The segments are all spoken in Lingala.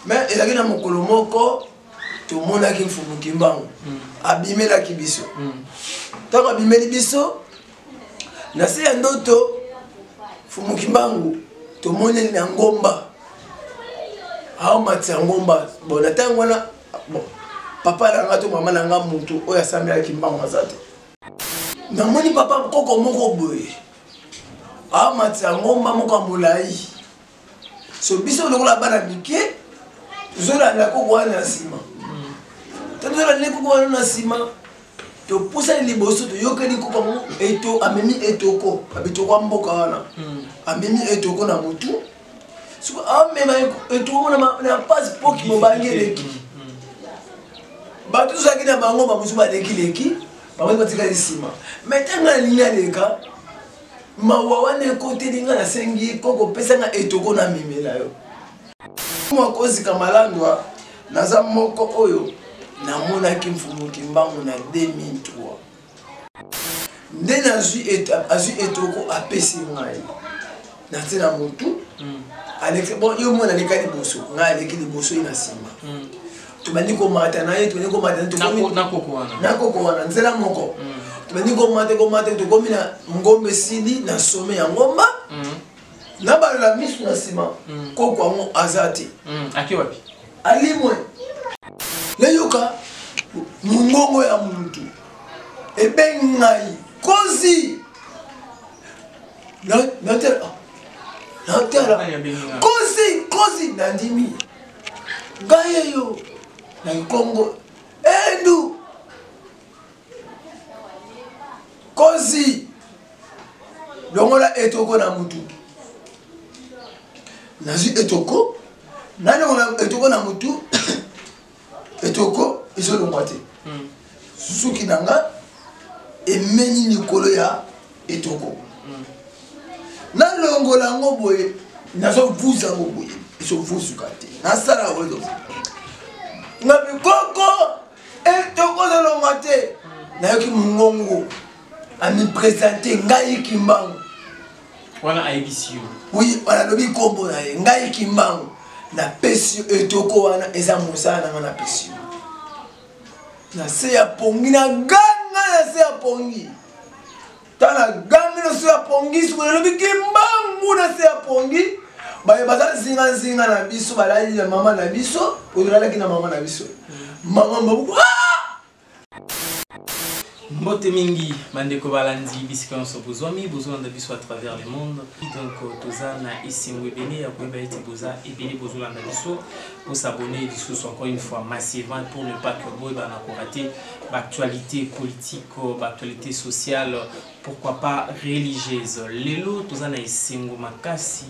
Mais il y a un mokolo moko tout le monde a qui fumu kimbangu abimé la kibiso tant abimé libiso na se ndoto fumu kimbangu tout le monde est en ngomba a matia ngomba bon na tango wana bon papa langa to mama langa mutu oya samela kimbangu azate na moni papa koko moko boye a matia ngomba moko mulai so biso lokola bana bike zola la ko wana sima tanzola ne ko wana sima to pusa liboso to yokeli ko pango eto amemi etoko abitoko mboka wana amemi etoko na mutu so amema etoko na passport mo bangeleki batu zaki na bango ba musu ba lekileki ba ba tika sima metanga linya leka mawa wana kote linga na sengi koko pesa nga etoko na mimela yo mwakozi kamalandwa naza moko oyo namona kimfumu kimbangu na 2003 nde azwi etoko apesi ngai natina mutu aleki bon yo mona leka liboso ngai aleki liboso ina sima tubandi komata na ye tubandi komata na koko wana nzela moko tubandi komata tokomi na ngombe sili na some ya ngomba na balola misu na sima koko yango aza te aki wapi alimwe leyoka mungongo ya muntu ebengai kozi natera kozi nandimi gayeyo na Kongo endu kozi longola etoko na mutu nazi etoko nani on etoko na mutu etoko izolongwa te suki nanga emeni likolo ya etoko na longola ngo boye nazo vuza ngo boye iso vuzuka te nasala wezo ngabi koko etoko zolongwa te na yoki mungongo ami présenter ngai kimbangu wana ABC oui wana lobi kombo na ngai kimbangu na pesi etoko wana eza musana na pesi na se ya pongi na ganga na se ya pongi tana ganga na se ya pongi so lobi kimbangu na se ya pongi baye baza zinga na biso balali na mama na biso odolaki na mama na biso mama mbabu Mbote mingi bandeko balandi bisika on se besoin de biso à travers le monde donc tozana isimwe bene ya kweba eti boza ebele bozola na biso pour s'abonner biso encore une fois massivement pour ne pas que boy bana ko rater l'actualité politique l'actualité sociale pourquoi pas religieuse lelo tozana isingo makasi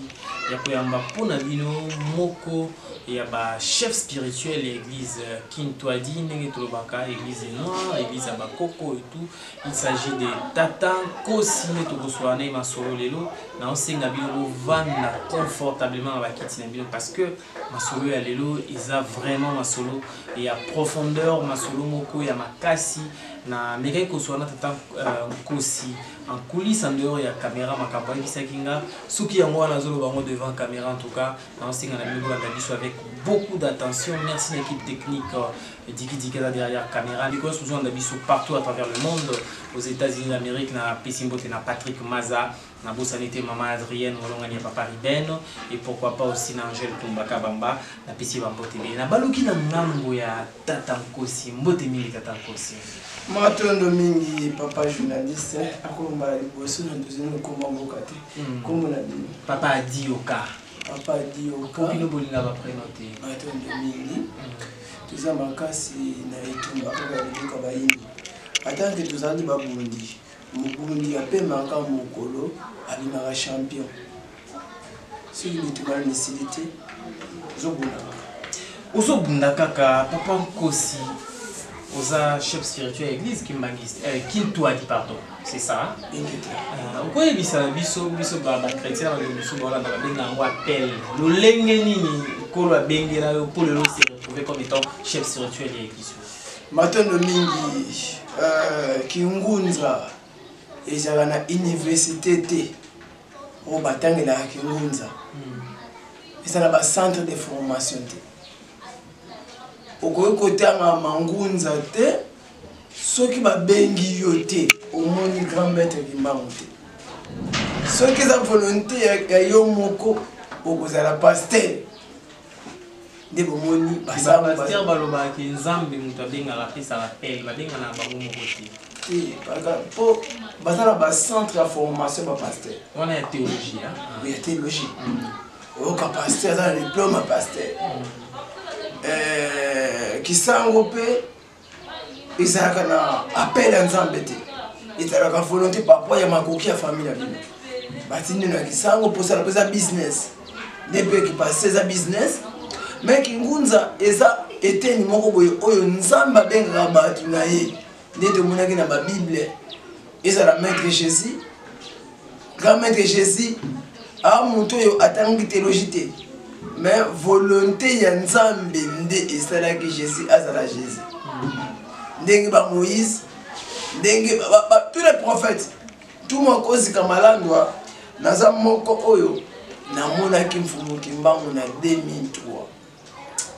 ya koyamba pona bino moko ya ba chef spirituel l'église Kintwadi ndenge tolobaka église noire église abakoko et tout il s'agit de tata kosi ne tokoswana masolo lelo na osenga bino vanda confortablement ba kiti na bino parce que masolo ya lelo isa vraiment masolo et à profondeur masolo moko ya makasi na meke koswana tata kosi en coulisses en dehors ya caméra makambo bisakinga suki yango wana zolo bango devant caméra en tout cas na osenga na bino la biso avec beaucoup d'attention. Merci à l'équipe technique Diki derrière caméra. Because nous avons biso partout à travers le monde, aux États-Unis d'Amérique, na Pessimbote, na Patrick Maza, na Bossanité, Maman Adrienne, Molongani, Papa Riben, et pourquoi pas aussi na Angèle Tumbaka Bamba, na Pessimbote. Na Baluki na Ngambo ya Tata Nkosi, Mbote Mili Tata Nkosi. Matondo mingi papa journaliste akomba liboso na deuxième komba mokate kombo na bino papa Adioka papa Adioka kopino bolinga ba prénoté matondo mingi tuza makasi na etumba kaka likoka bayini atanke tuzali babundi mubundi apema ka mokolo alimaka champion si bitumba ni silité zobunda kaka papa Nkosi oza chef spirituel église Kintwadi pardon c'est ça okoye bisa biso ba chrétien na biso ba na benga ngo appel lolenge nini kolo abengela yo pour le se retrouver comme étant chef spirituel de l'église matondo mingi kingunza ezala na université te o batangela kingunza eza na bacentre de formation te okoki kotanga mangunza te soki babengi yo te omoni grand maître Kimbangu te soki eza volonté ya yo moko okozala pasteur nde bomoni bapaster balobaki nzambe moto abengaka apesa lapel babengana bango moko te mpo baza na bacentre ya formation bapasteur wana ya théologie ya théologie oyoka pasteur aza na diplôme ya pasteur kisango mpe ezalaka na appel ya nzambe te ezalaka volonté papa ya makoki ya famille ya bino batindi na kisango mposala mpo eza business nde mpe kipasteur eza business me kingunza eza eteni moko boye oyo nzambe abengaka bato na ye nde tomonaki na babible ezala maître jésus grand maître jésus a moto oyo atangi théologie te mais volonté ya nzambe nde esalaki jésus azala jésus ndenge ba Moïse ndenge tous les prophètes tout mokozika malandwa naza moko oyo namonaki mfumu Kimbangu na 2003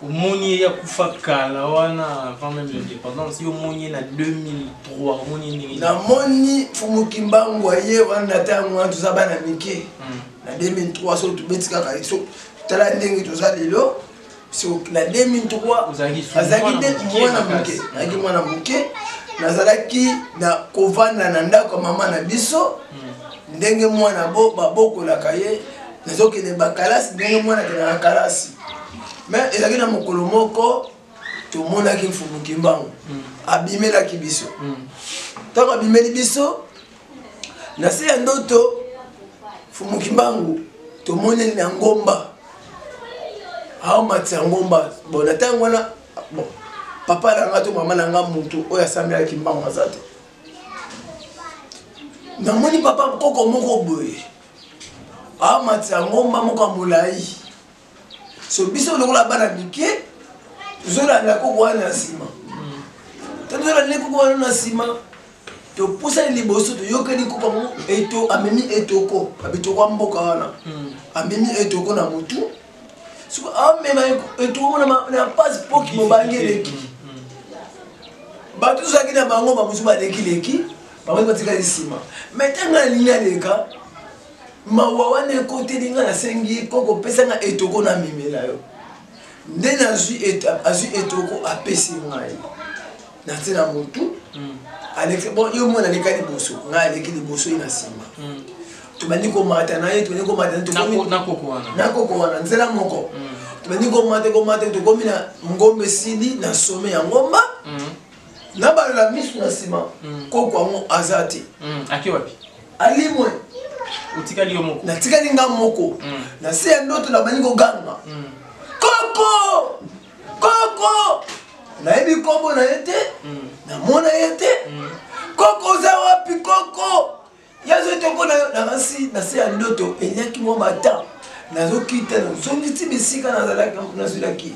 omoni ya kufa kala wana avant même l'indépendance yo moni na 2003 omoni nini namoni mfumu Kimbangu aye wana tango tuza bana mike na 2003 so tubetika ka so tala ndenge toza lelo so na 2003 azaki mwana muke nazalaki na kovanda na ndako mama na biso ndenge mwana babokolaka ye nazokende bakalasi ndenge mwana akendaka kalasi mais ezalaki na mokolo moko tomonaki mfumu Kimbangu abimelaki biso ntango abimeli biso na se ya ndoto mfumu Kimbangu tomoneli na ngomba aomatisa ngomba bon na ntango wana bon papa nanga to mama nanga mutu oyo asambelaki Kimbangu aza te namoni papa koko moko boye aomatisa ngomba moko ya molai so biso lokola bana mike tozolanda koko wana na nsima tozolanda koko wana na nsima topusani liboso toyokeli koko ngo amemi etoko abitoko ya mboka wana amemi etoko na mutu siko amema etoko na pasi poki mobangeleki bato tozalaki na bango bamosu balekileki bango batikali nsima mai ntango alingi aleka mawa wana ekoteli nga nasengi koko pesanga etoko na mimela yo nde azwi etoko apesi ngai natie na motu bon yo mwana aleka liboso ngai aleki liboso ye na nsima tobandi komata na ye tobandi komata na koko wana nzela moko tobandi komata tokomi na ngomba esili na some ya ngomba na balola miso na nsima koko yango aza te alimwe utikali yo moko natikali nga moko na se ya ndoto nabandi koganga koko koko nayebi kombo na ye te namona ye te koko oza wapi koko yazo etoko na se ya ndoto eliaki mwa bata nazokita nazongi ti bisika nazwilaki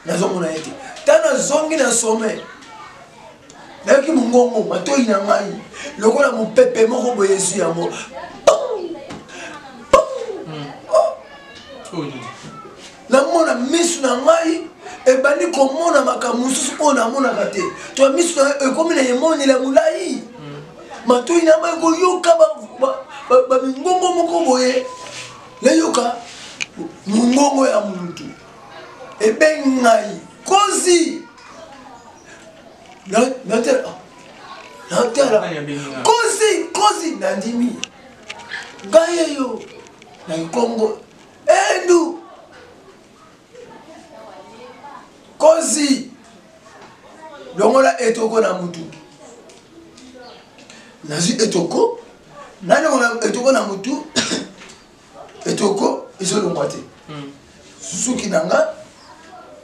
nazomona ye te ta nazongi na some nayoki mongongo matoi na ngai lokola mopepe moko boye esu yango namona misu na ngai ebandi komona makambo mosusu oyo namonaka te to misu na ekomi na emonela molai matoi na ngai ekoyoka bamingongo moko boye leyoka mongongo ya muntu ebengi ngai kozi natala kozi nandimi ngai eyo na nkongo endu kozi longola etoko na mutu nazwi etoko nanongola etoko na mutu etoko ezolongwa te suki na nga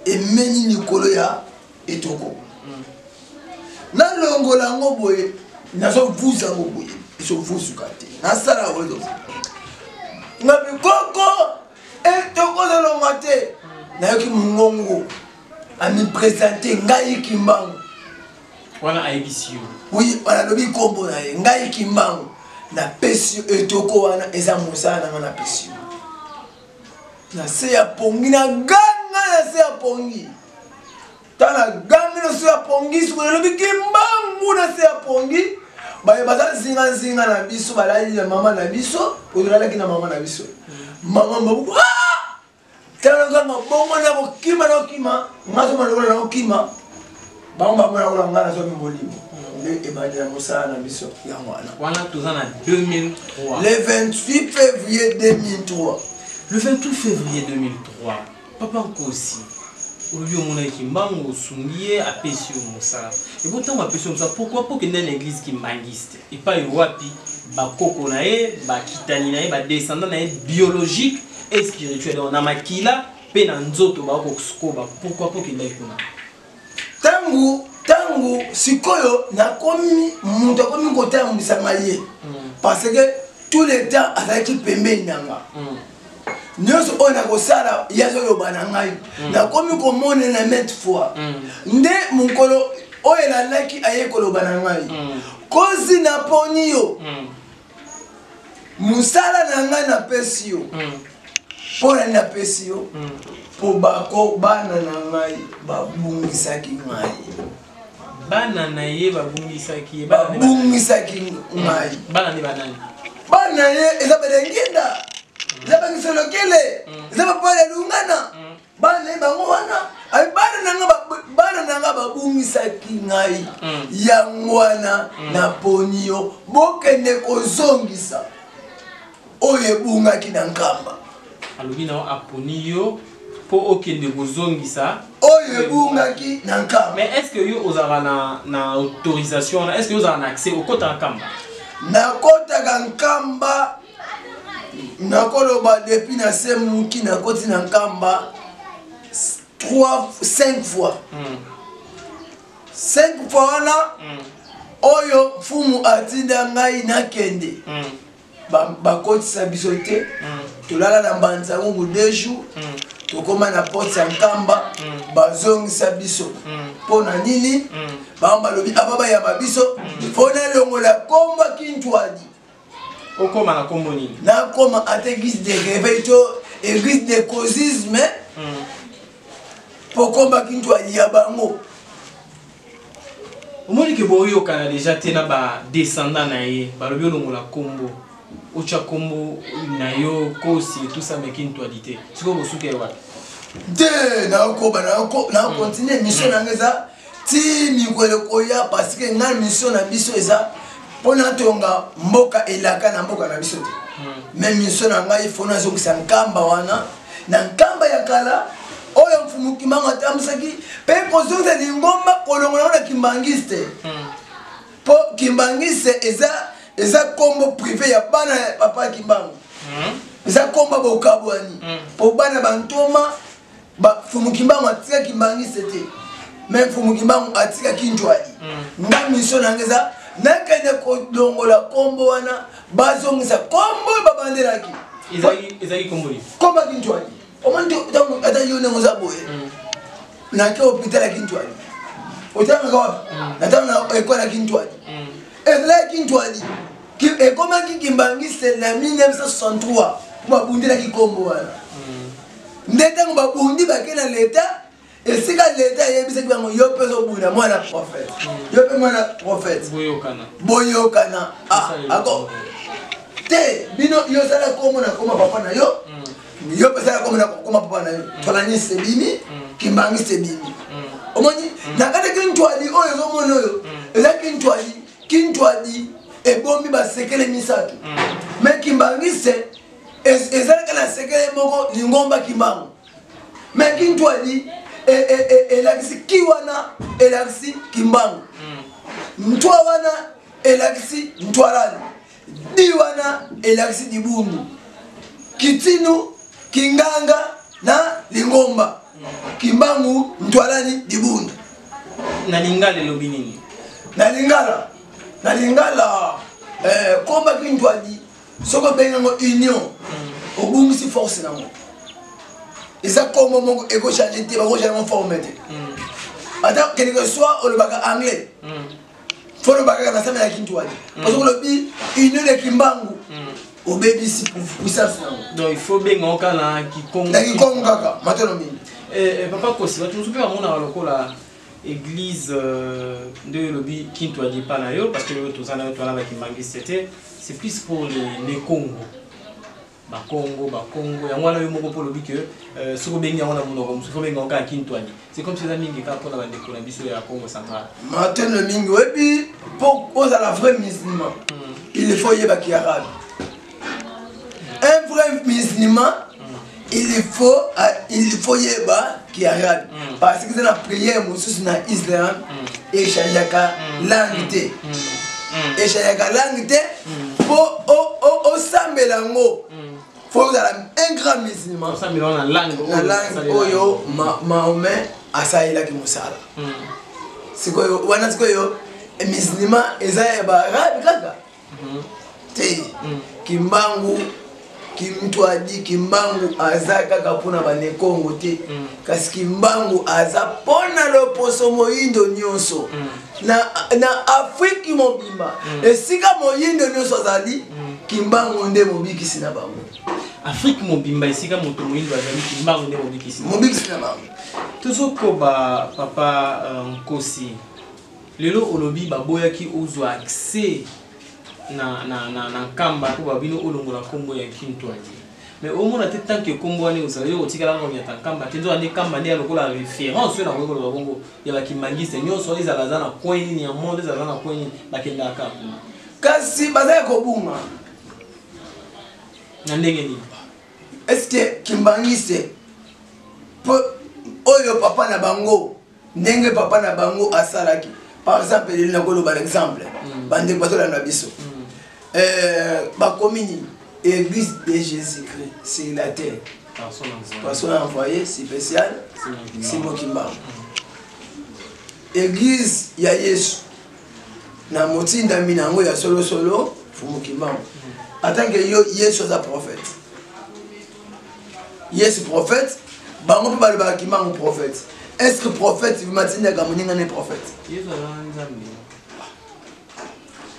emeni likolo ya etoko nalongola yango boye nazovuza yango boye ezovuzuka te nasala oyo ngabi koko etoko ezolongwa te nayoki mongongo amipresente ngai Kimbangu wana ayebisi yo oui wana lobi kombo na ye ngai Kimbangu napesi etoko wana eza mosala nanga napesi yo na se ya pongi na ganga na se ya pongi tala ganga na se ya pongi so na lobi kimbangu na se ya pongi ba baza zinga na biso balali na mama na biso odala ki na mama na biso mama mbabu tala ganga bongo na kokima ngaso malola na kokima bamba mona kola ngana so mimbolimo et Madame Moussa Nabiso Yangwana. Voilà, tout ça en 2003. Le 28 février 2003. Le 28 février 2003, Papa Nkosi, aujourd'hui on a qui mango sungié à Pesio Moussa. Et pourtant à Pesio Moussa, pourquoi pour que dans l'église qui mangiste et pas le wapi, ba koko nae, ba kitani nae, ba descendant nae biologique et spirituel. On a makila, pe na nzoto ba kosko ba pourquoi pour que nae kuna. Tangu sikoyo nakomi mutu akomi kota ya mbisanga ye parce que tout le temps azalaki pembeni nanga nyonso oyo nakosala yazo yoba na ngai nakomi komona na maintes fois nde mokolo oyo elandaki aye koloba na ngai kozi naponi yo mosala na ngai napesi yo mpo nani napesi yo mpo bana na ngai babungisaki ngai bana na ye babungisaki ngai bana ni banani bana ye eza belengenda eza bangisolokele eza bapale lungana bana ye bango wana bana nanga babungisaki ngai yango wana naponi yo bokende kozongisa oyo ebungaki na nkamba alobi nao aponi yo po okende kozongisa oyo ebungaki na nkamba. Mais est-ce que yo ozala na autorisation, est-ce que yo ozala na accès au kota nkamba? Na kota nkamba nakoloba depuis na semuki na koti na nkamba 5 fois. 5 fois wana oyo fumu atinda ngai nakende bakotisa biso te tolala na Mbanzangungu 2 jours tokoma na porte ya nkamba bazongisa biso pona nini bamba lobi ababa ya babiso fona longola komba kintwadi okoma na kombo nini na koma à église de réveil to église de causisme pour komba kintwadi ya bango omoni ke boyo kana déjà tena ba descendant na ye balobi longola kombo ocha kombo na yo kosi tout ça mais kintwadi te siko bosuke wa de na continuer mission na ngeza ti mikwele koya parce que na mission na biso eza pona tonga mboka elaka na mboka na biso te même mission na ngai fona zongisa nkamba wana na nkamba ya kala oyo mfumu kimanga tamsaki pe kozonza lingomba kolongola na kimbangiste po kimbangiste eza kombo privé ya bana papa kimbango eza kombo bokabwani po bana bantoma ba fumu kimbango atika kimbangiste te même fumu kimbango atika kinjwali nga mission na ngeza nakende kolongola kombo wana bazongisa kombo babandelaki ezaki kombo ni komba kinjwali omanti tangu ata yone ngoza boye na ke hôpital ya kinjwali otanga wapi nataka na école ya kinjwali la kinjwali ki ekoma kimbangiste na 1963 babundela kikombo wana ndeta babundi bakena leta esika leta yebisa kibango yo peso bunda mwana prophète yo pe mwana prophète boyokana ako te bino yo sala komo na koma papa na yo yo pe sala komo na koma papa na yo tolani sebimi kimbangi sebimi omoni nakata kintwali oyo zo mono yo eza kintwali ebombi basekele misato mais kimbangi se ezalaka na sekele moko lingomba kimbango mais kintwali elakisi kiwana elakisi kimbango ntwa wana elakisi ntwalani di wana elakisi dibundu kitinu kinganga na lingomba kimbangu ntwalani dibundu na lingala lobi nini na lingala komba kintwali soko bengango union obungisi force nango eza kombo moko ekochange te bakochange mo forme te ata quelque soit olobaka anglais fo olobaka na same ya kintwali parce que lobi union de kimbangu obébisi puissance. Donc il faut bien qu'on a qui compte. Qui compte kaka, maintenant mingi. Papa Kosi, tu nous peux amener à la église de lobby qui ne doit pas là parce que tout ça là qui manque c'est plus pour les Congo. Congo, il y a un pour lobby que ce que bien on a mon comme ce que bien on a qui ne doit. C'est comme si les amis qui quand on a des Congo sur la Congo central. Maintenant mingi et puis pour cause à la vraie musulman, il faut y avoir arabe. Un vrai musulman, il faut y avoir qui arabe. Parce que c'est la prière, c'est dans l'islam, et chayaka langue. Et chayaka langue, pour au sambelango, faut avoir un grand musulman. La langue, oyo, Mahomet, asaïla ki musala. C'est quoi, wana c'est quoi yo, musulman, ezaya ba arabe kaka. Te, kimbangu. Kimtwadi kimbangu aza kaka pona bane Kongo te kasi kimbangu aza pona loposo moyindo nyonso na Afrique mobimba esika moyindo nyonso azali kimbangu nde mobikisi na bango Afrique mobimba esika moto moyindo azali kimbangu nde mobikisi na bango tozoko ba papa Kosi lelo olobi baboyaki ozwa accès na kamba ko babino olongola kombo ya Kintwadi mais au moins tant que kombo ani osali otikala ngo nyata kamba tenzo ande kamba ndi alokola référence na ngolo la bongo ya bakimangiste nyonso ezalaza na coin ni ya monde ezalaza na coin bakenda kamba kasi bazaya ko bunga na ndenge ni est-ce que kimbangiste oyo papa na bango ndenge papa na bango asalaki par exemple il na ko par exemple bande bato na biso Bakomini, Église de Jésus-Christ, c'est la terre. Personne envoyé spécial, c'est moi qui marche. Église, il y a Yesu. Na moti ndaminango ya solo fumu kimbango. Attends que Yesu est un prophète. Yesu prophète, bango pe balba kimbango prophète. Est-ce que prophète matinda gamuninga ne prophète? Yesu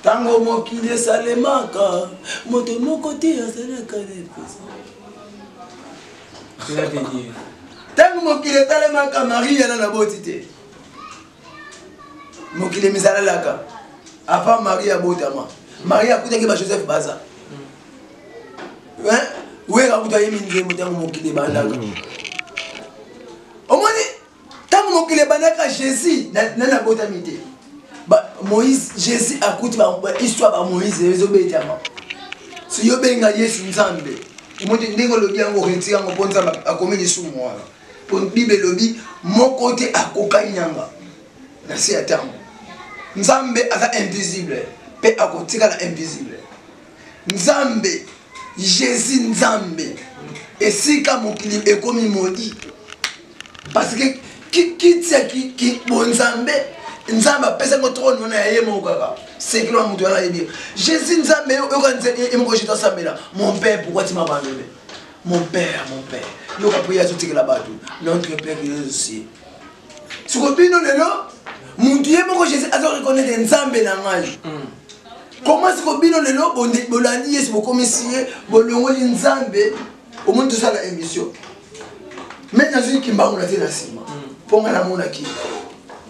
tango mokili salemaka moto moko te asalaka tango mokili salemaka Maria na boti te mokili misalalaka apa Maria botama Maria akutaki ba Joseph baza we akuta yemi nzembo tango mokili bandaka omoni tango mokili bandaka Jésus na botami te Moïse, Jésus a écouté l'histoire de Moïse et les obédiaments. Si vous avez Yesu Nzambe, vous avez dit que vous avez retiré mon bon Nzambe à commis des sous-mois. Pour la Bible, mon côté a cocaïnanga. Merci à terme. Nzambe est invisible. Pe a côté invisible. Nzambe, Jésus Nzambe. Et si quand mon clip est comme maudit. Parce que qui bon Nzambe. Nzamba pesa ko trône na yemo kaka c'est que l'homme doit la dire Jésus Nzambe yo ko jita sambela mon père pourquoi tu m'as abandonné mon père yo ka prier tout la batu notre père qui est aussi ce ko bino lelo muntu yemo ko Jésus azo reconnaître Nzambe na ngai comment ce ko bino lelo bolandi Yesu bo commissaire bolongoli Nzambe au monde tout ça la émission maintenant je qui mbangu na tena sima ponga na mona ki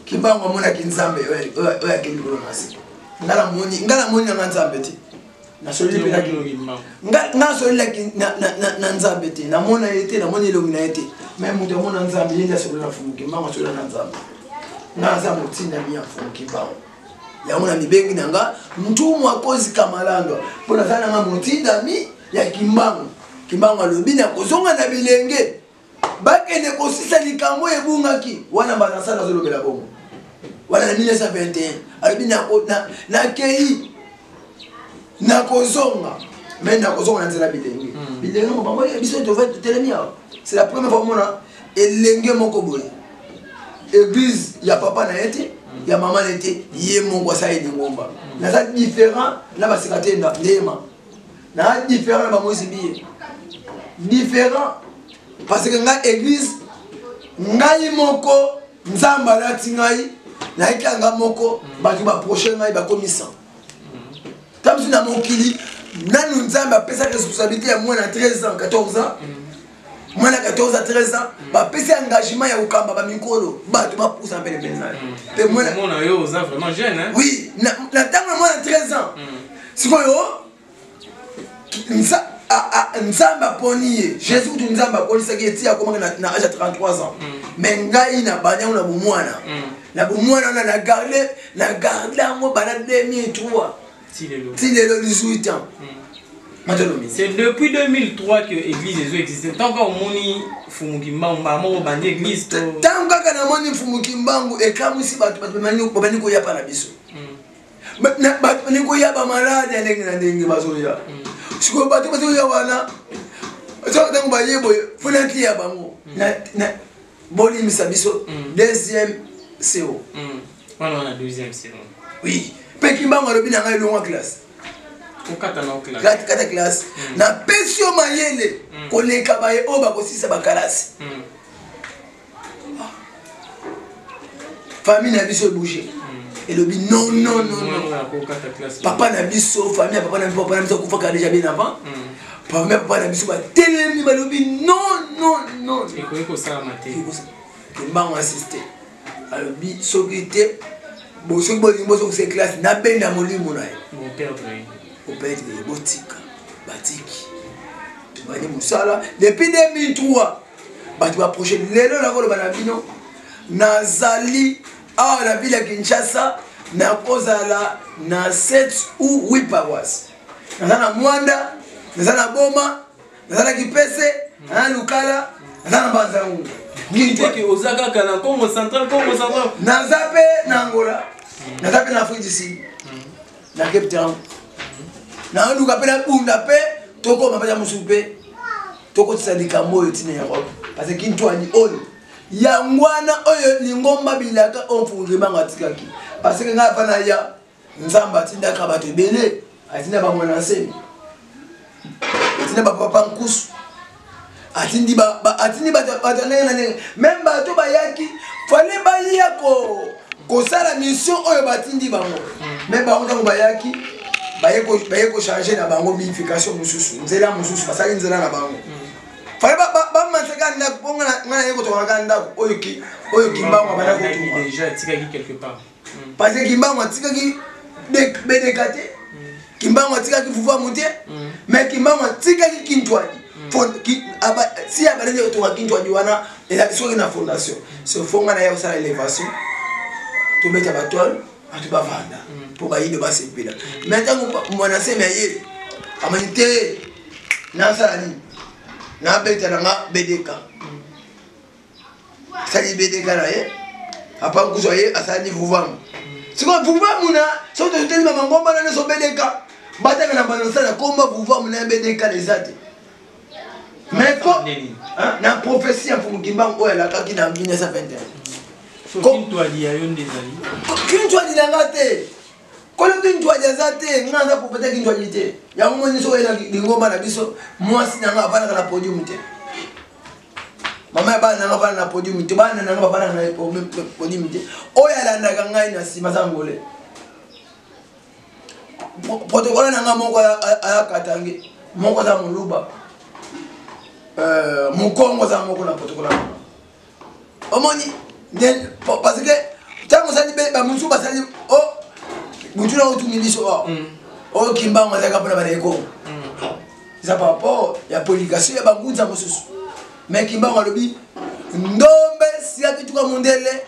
Kimbango mona kinzambe oya kilikulo nasi ngala moni na nzambe ti na soli pe na soli na nzambe ti na mona yete na moni longi na yete même muto mona nzambe yenda soli na fumu kimbango soli na nzambe na nzambe tinda bien fumu kimbango ya mona mibengi nanga mtumu akozi kamalando pona sana nga mutinda mi ya kimbango alobi na kozonga na bilenge bakende kosisa likambo ebungaki wana banasala zolobela bongo wana na 1921 alobi na kei na kozonga mais na kozonga na nzela bilenge bilenge mo bango biso to va telemi awa c'est la première fois mona elenge moko boye église ya papa na yete ya mama na yete ye mongo asaidi ngomba na ça différent na basikate ndema na différent na bango sibiye différent parce que nga église ngai moko nzamba lati ngai na ikanga moko batu ba prochain ngai ba komisa tamsi na mokili nanu nzambe apesa responsabilité ya mwana 13 ans 14 ans mwana 14 à 13 ans bapesi engagement ya kokamba bamikolo bato bapusa mpene pene nayo mpe mwana yo oza vraiment jeune hein? Oui na ntango na mwana 13 ans sikoyo nzambe aponi ye jésus kutu nzambe aponisaki eti akomaka na age ya 33 ans mais ngai na banyango na bomwana na bomwana wana na garde yango bana 2003 ti lelo 18 ans. C'est depuis 2003 que l'église Jésus existe. Tant qu'on moni Fumukimbangu, maman bandi église. Tant qu'on a moni Fumukimbangu et comme si batu bani ko yapa na biso. Na bani ko yapa malade ndenge na ndenge bazoya. Siko batu bazoya wana. So tango ba yebo funa ki ya bango. Na boli misabiso deuxième CO. On a deuxième CO. Oui. Pekimbangu alobi na ngai longa classe. Kata classe na pesio mayele koleka baye oba kosisa bakalasi famille na biso bouger et le bi non papa na biso famille papa na biso kufa déjà bien avant papa na biso ba telemi ba lobi non et ko ça maté mbango assister alobi sokité bo soki bo soki classe na benda molimo na ye mon père au père de botika batiki tubani musala depuis 2003 batu ba projet lelo na kolo bana bino nazali à la ville de Kinshasa na kozala na 7 ou 8 paroisses nazana Mwanda nazana Boma nazana Kipese na Lukala nazana Banzangu ngiteke ozaka kana Congo central nazape na Angola nazape na Afrique du Sud na Cape Town na nduka pe na bunda pe toko mapaya musupe toko tsadika moyo tine ya Europe parce que Kintwani oyo ya ngwana oyo lingomba bilaka onfunge banga tikaki parce que nga pana ya nzamba tinda ka bato bele atina ba mwana semi atina ba papa nkusu atindi ba na même bato bayaki fallait bayia ko sala mission oyo batindi bango même bango tango bayaki baye ko changer na bango biification mususu nzela mususu basali nzela na bango fallait ba masaka nda bonga na yeko to kanda oyo kimbango bana ko tuma déjà tikaki quelque part parce que kimbango tikaki bedekate kimbango tikaki fufa mutie mais kimbango tikaki Kintwani si abalende to Kintwani wana ela soki na fondation se fonga na ya sala élévation to mettre ba toile atu ba vanda pour ba yido ba sepela maintenant mwana sema yeye amanite na sala ni na beta na BDK sali BDK na ye apa kuzoye asali vuvamu siko vuvamu na so to teli mama ngomba na so BDK bataka na banasa na komba vuvamu na BDK lesate mais ko na prophétie ya Fumukimbangu oya la kaki na 1921 Kintwani ya yonde zali Kintwani na ngate kono Kintwani azate ngana prophétie Kintwani te ya moni so ela lingomba na biso mwasi na ngaba na podium te mama bana na bana na podium te bana na ngaba bana na podium te oya la ndaka ngai na sima zangole protocole na ngamo ko ayakatange moko za muluba mukongo za moko na protocole omoni parce que tango sali ba musu basali o mutuna otumiliso o kimbango za kapona bana eko za papo ya publication ya bangunza mususu mais kimbango lobi ndombe siya kituka mundele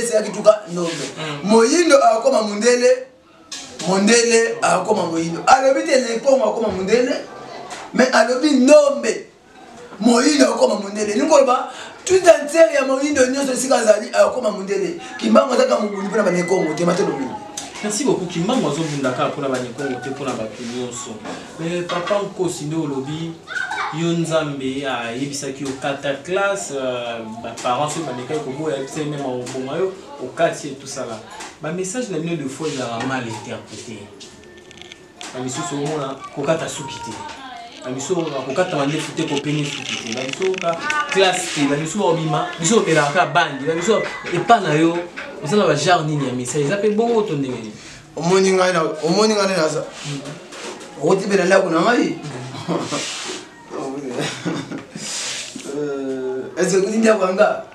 siya kituka ndombe moyindo akoma mundele akoma moyindo alobi te lekongo akoma mundele mais alobi ndombe moyindo akoma mundele nikoloba tout entière ya moyindo nyonso sika zali akoma mundele kimbango zaka mubuni pona bana Kongo te matolobi. Merci beaucoup kimbango azobundaka pona bana Kongo te pona bato nyonso mais papa nkosi ndo lobi yo nzambe ayebisaki okata classe parents so baneka koboya yebisa même oboma yo okati et tout ça là ba message na bino de fois ezalaka mal interprété bamisusu omona kokata suki te bamiso kokata mandefu te kopeni suki te bamiso ka classe te bamiso obima biso obelaka bandi bamiso epa na yo osala ba genre nini ya message eza mpe bongo to ndenge nini omoni ngai na za Oti bela la kuna mai. Est-ce que ndia kwanga?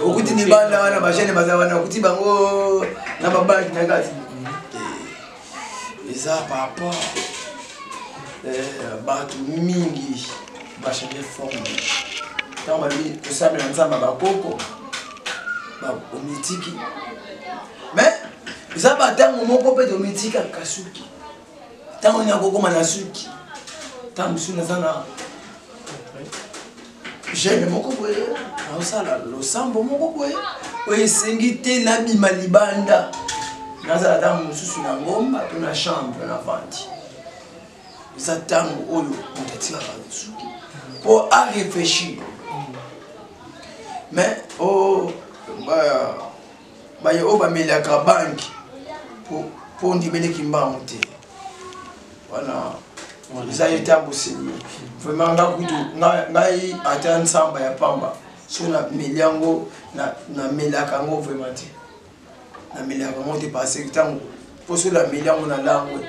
Okuti ni banda wana bashene bazawana okuti bango na babanki na kati. Eza papa. Batu mingi bashene forme. Tamba bi kusame na nzamba bakoko. Ba omitiki. Mais eza batango moko pe de omitika kasuki. Tango nya koko manasuki. Tango suna sana. J'aime mon copain, ça le sambo mon copain, oui sengite na bima libanda, naza damu mususu na ngomba, tuna chambre na venti. Ça tango oyo mutatika kazuki pour à réfléchir. Mais oh ba yo ba mela ka bank pour ndibele kimba monter. Voilà. Ça a été impossible. Vraiment, ngai ata nsamba ya pamba. So na miliango na melakango vraiment. Na melakango te passer tango. Poso la miliango na langwe.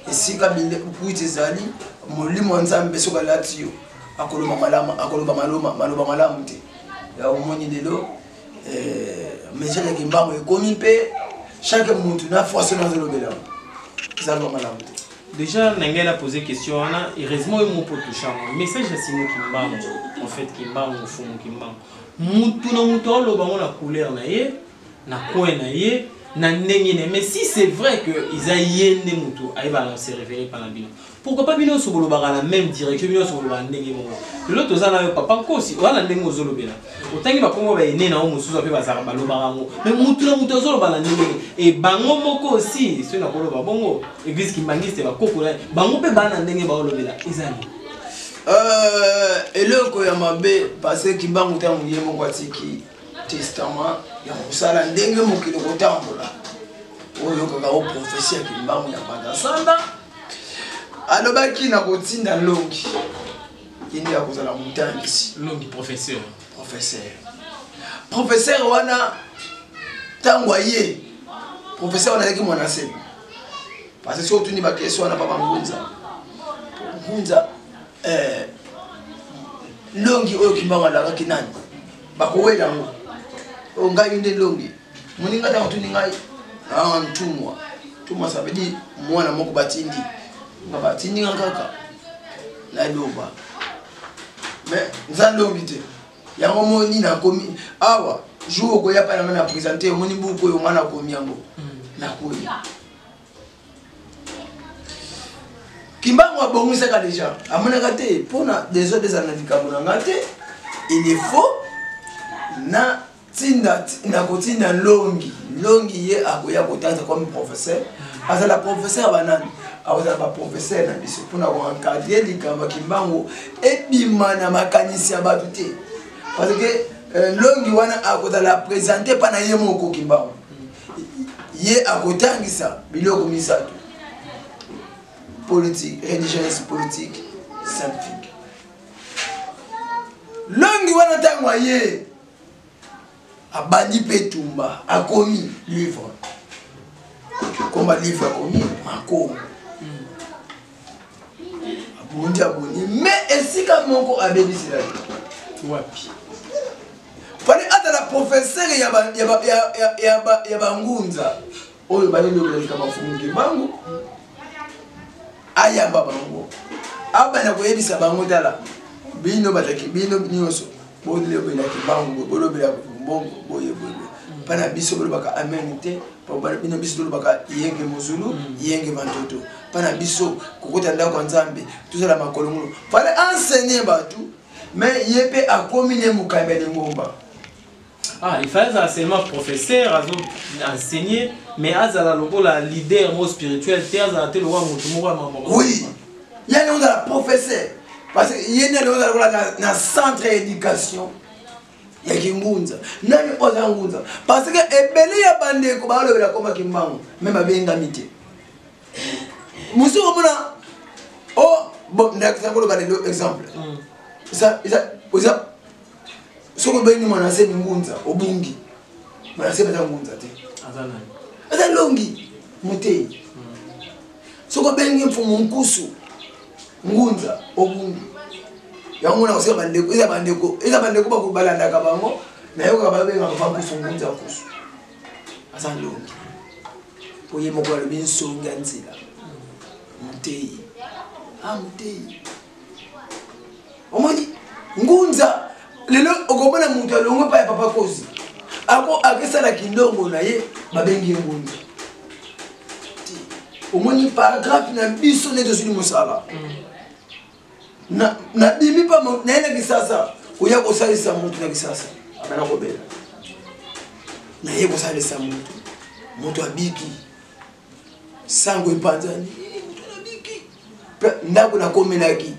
Esika bile kuite zali molimo nzambe soka latio. Akoloba malama te. Ya omoni lelo mejele kimbango ekomi pe chaque muntu na fois na zolobela. Zalo malama te. Déjà, Nangel a posé question, heureusement, il m'a pas touché. Message à Simon Kimba, en fait, Kimba, au fond, Kimba. Moutou na moutou, le ballon la couleur naie, na coin naie, na nengine. Mais si c'est vrai que ils a yende moutou, aïe balancer révélé par la bino. Pourquoi pas bino sur le bar la même direction, bino sur le bar nengine. L'autre aux ana papa aussi, voilà nengo zolo bela. Autant qu'il va comme va ene na omo sous après bazar balo barango. Mais moutou na moutou zolo bala nengine. Et bango moko aussi, c'est na kolo babongo. Église qui mangiste va koko là. Bango pe bana nengine ba olo bela. Ezali. Eloko ya mabe parce que kimbangu tangu yemo kwatiki testament ya kusala ndenge mokilo kotambola. Oyo kaka o professeur kimbangu ya badasanda. Alobaki na kotinda longi. Kindi ya kozala mutangisi. Longi professeur. Professeur wana tangu aye. Professeur wana yaki mwana sebe. Parce que surtout ni ba question wana papa Ngunza. Longi oyo kimbangu alaka kinani. Bakowela ngo. O ngai nde longi. Muninga ta kutu ningai. Ah ntumwa. Tumwa sabedi mwana moko batindi. Batindi ngakaka. Na loba. Mais nza longi te. Yango moni na komi awa jour ko ya pa na présenter moni buko yo ngana komi yango. Na koyi. Kimbangu abongisa ka déjà. Amona kate pona des autres analyses kamona ngate. Il est faux na tinda na kotinda longi ye akoya kotanza comme professeur azala professeur banani azala ba professeur na biso pona ko encadrer likamba kimbangu ebima na makanisi ya batu te parce que longi wana akozala présenter pana ye moko kimbangu ye akotangisa biloko misatu politique religieuse politique scientifique longi wana tango ye abandi petumba akomi livre komba livre akomi makomo aboni mais esika moko abebisila wapi fallait être la professeur ya bangunza oyo balelo kama fungi bangu ayamba bango abana koyebisa bango tala bino bataki bino nyonso bodile belaki bango bolobela bongo boye pana biso bolobaka amen te pana bino biso bolobaka yenge mozulu yenge mantoto pana biso kokota ndako nzambe tuzala makolongo fallait enseigner batu mais yepe akomi ne mukambele ngomba. Ah, il fallait seulement professeur, enseigner, mais azala la leader spirituel, oui, il y a un professeur. Parce qu'il y a un centre d'éducation. Il y a un Ngunza. Parce que ebeli ya bande ko ba lobela ko makimbango, même abenga mité. Musu komona oh bon ndakako lo ba exemple. Ça soko beni mwana se Ngunza obungi. Mwana se bata Ngunza te. Azana. Ata longi mutei. soko bengi mfumu nkusu ngunza obungi yango na oseka bandeko eza bandeko bakobalanda ka bango nayo ka babenga ka nkusu ngunza nkusu asandongi oye moko alobi nsonga nzela muteyi muteyi omoni ngunza lelo okomona mutu alongo pa ya papa kozi ako akesala kindongo na ye babengi ngunza omoni paragraphe na biso ne tosili mosala na bimi pa na ye na kisasa oya kosalisa mutu na kisasa abana kobela na ye kosalisa mutu abiki sango epanzani mutu abiki ndako nakomelaki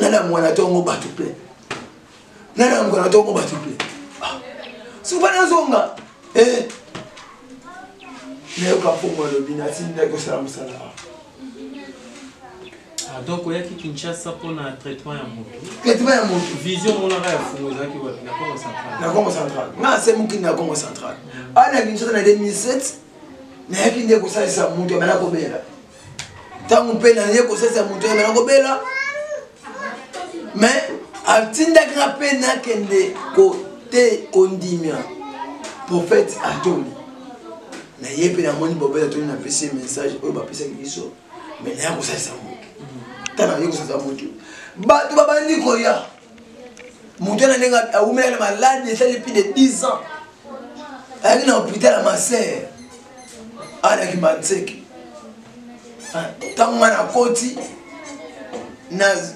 nana mwana tongo batu ple nana mwana tongo batu ple supana zonga nayo kapongo alobi natindaki kosala mosala donc oyaki Kinshasa mpona traitement ya motu vision monaka ya fungo ezalaki wapi na Congo central na Congo central nga se mokili na Congo central ana Kinshasa na 2007 nayaki nde kosalisa motu abana kobela ntango mpe naye kosalisa motu abana kobela mais atindaki nga mpe nakende kote kondimia prophète atoli na ye mpe namoni prophète atoli napesi message oyo bapesaki biso mais naya kosalisa motu tana ye kosalisa motu bato babandi koya motu ana ndenge awumelaki na malade esali plus de 10 ans ayaki na hôpital ya Masere anaki Manzeke ntango nga na koti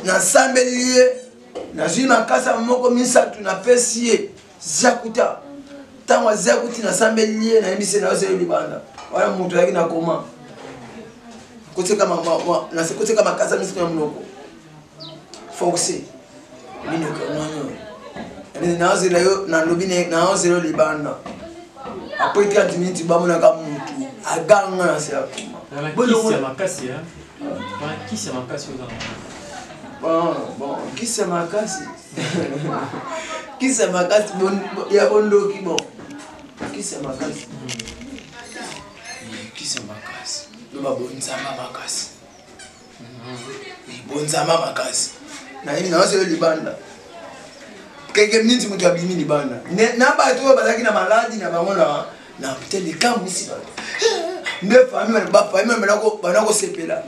nasambeli ye nazwi makasa moko misato napesi ye zakuta ntango azakuti nasambeli ye nayebisi naoseli libanda wana moto ayaki na koma kotika makasa misato ya monoko foxe naozela yo nalobi naozela yo libanda apres 30 minutes bamonaka mutu aganga na se akoma kisa makasi kisa makasi ya bondoki bon kisa makasi kisa makasi loba bonzama makasi bonzama makasi na yimi naoselo libanda quelques minutes mutu abimi libanda na bato oyo bazalaki na maladi na bango na peut-être likambo isi bato nde famille banakosepela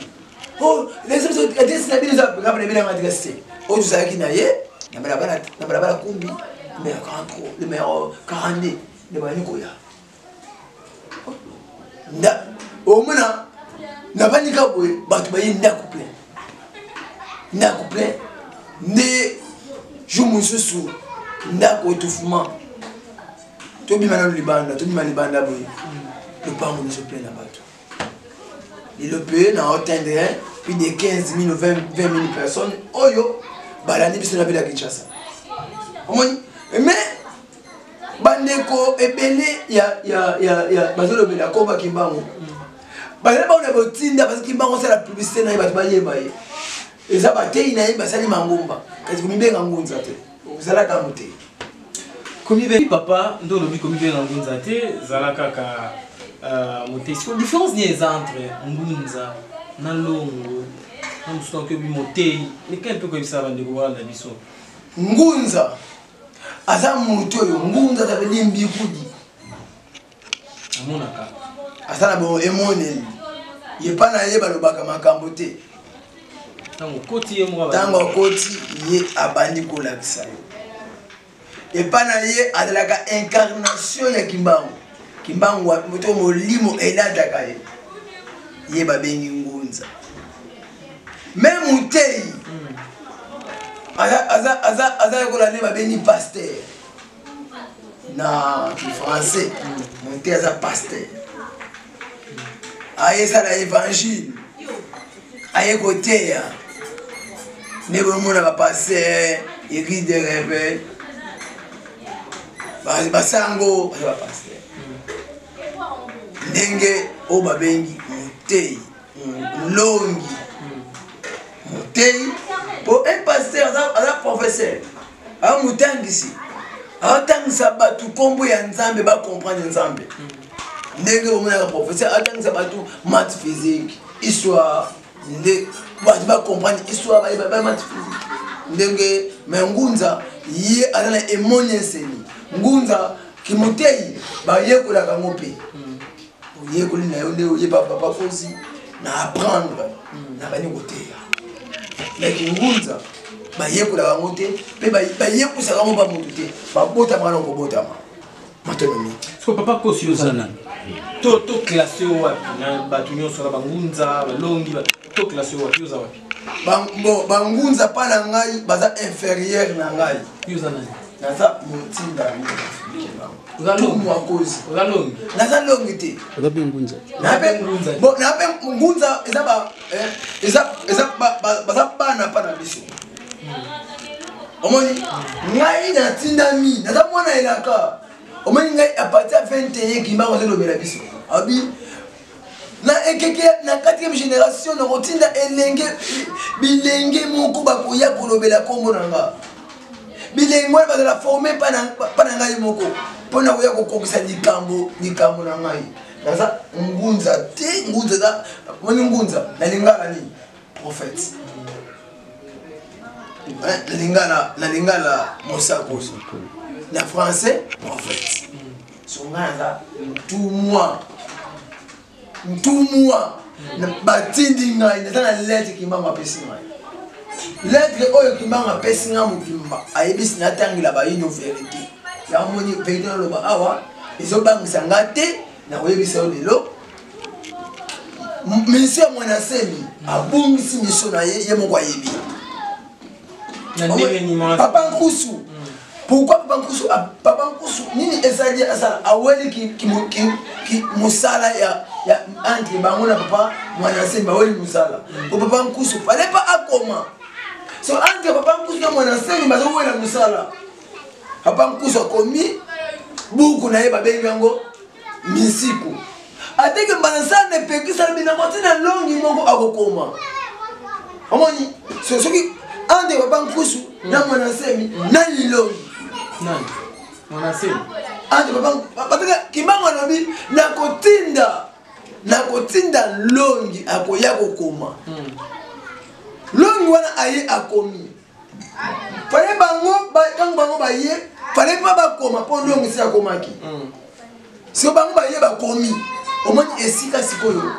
oh les autres adresse na bino za programme na bino ngatika se o tuzalaki na ye na balabala kumbi numéro 43 numéro 42 de baniko ya nda omona na banika boye bato baye ndako plein nde jour mosusu ndako étouffement tobima na libanda boye lopango nyonso plein na bato lelo mpe na atteindre plus de 15 000 ou 20 000 personnes oyo balandi biso na ville ya Kinshasa omoni mais bandeko ebele ya bazolobela koba kimbango bazali baona botinda parce kimbango osala publicité na ye bato bayeba ye eza bateyi na ye basali mangomba kasi komibenga ngunza te ozalaka moteyi komibengi papa ndo olobi komibenga ngunza te zala kaka moteyi siko différence ni eza entre ngunza na longo na mosusu nakoyebi moteyi lekai mpe koyebisa bandeko balanda biso ngunza aza moto oyo ngunza azabeli mbikudi amonaka aza na bo emoneli yepa na ye balobaka makambo te ntango akoti ye abandi kolakisa yo epa na ye azalaka incarnation ya kimbangu moto molimo elataka ye ye babengi ngunza me moteyi aza yekola nde babengi pasteur na kifrançais moteyi aza pasteur ayesala évangile aye koteya nde bomona bapasteur église de rebelle basango baza bapasteur ndenge oyo babengi moteyi longi moteyi po un pasteur aza professeur aza motangisi aotangisa bato nkombo ya nzambe bacomprendre nzambe ndenge omonaka professeur aotangisa bato math physique histoire nde bato bacomprendre histoire bayeba ndenge me ngunza ye aza na émonienseli ngunza kimotei bayekolaka yango mpe oyekoli na yo nde oyeba bakozi na apprendre na bani koteya meki ngunza bayekolaka yango te mpe bayekusaka yango bamotu te babotamaka na kobotama matonomi so papa kosi ozana to classé wapi na bato nyonso na bangunza balongi to classé wapi oza wapi bangunza mpa na ngai baza inférieur na ngai yoza nani naza motinda tumwakozi naza longi te nape ngunza baza bana mpa na biso omoni ngai natindami naza mwana elaka omoni ngai apartir ya 21 kimbango azolobela biso abi na ekeke na 4e génération nakotinda bilenge moko bakoya kolobela kombo na nga bilenge wana bazala forme mpa na ngai moko mpona koya kokokisa likambo na ngai naza ngunza te ngunza eza moni ngunza nalingala nini prophète nalingala mosako na français prophète so ngai naza ntumwa batindi ngai naza na lettre kimbango apesi ngai lettre oyo kimbango apesi ngai mokimba ayebisi natangela bayino vérité yamoni vérité naloba awa ezobangisa ngai te nakoyebisa yo lelo monsieur mwanasemi abongisi miso na ye moko ayebi papa nkusu pourquoi papa nkusu nini ezali asala aweli mosala ya entre bango na papa mwanasemi baweli mosala po papa nkusu fallait pas akoma so entre papa nkusu na mwanasemi bazowela mosala papa nkusu akomi buku na ye babengi yango misiku ateke mbanasala nepekisala binango tina longi moko akokoma omoni soki entre papa nkusu na mwanasemi nani longi nani mwanasemi entre papa kimbango alobi nakotinda longi akoya kokoma longi wana aye akomi fale kango bango baye fale pa bakoma mpo longi si akomaki so bango baye bakomi omoni esika sikoyo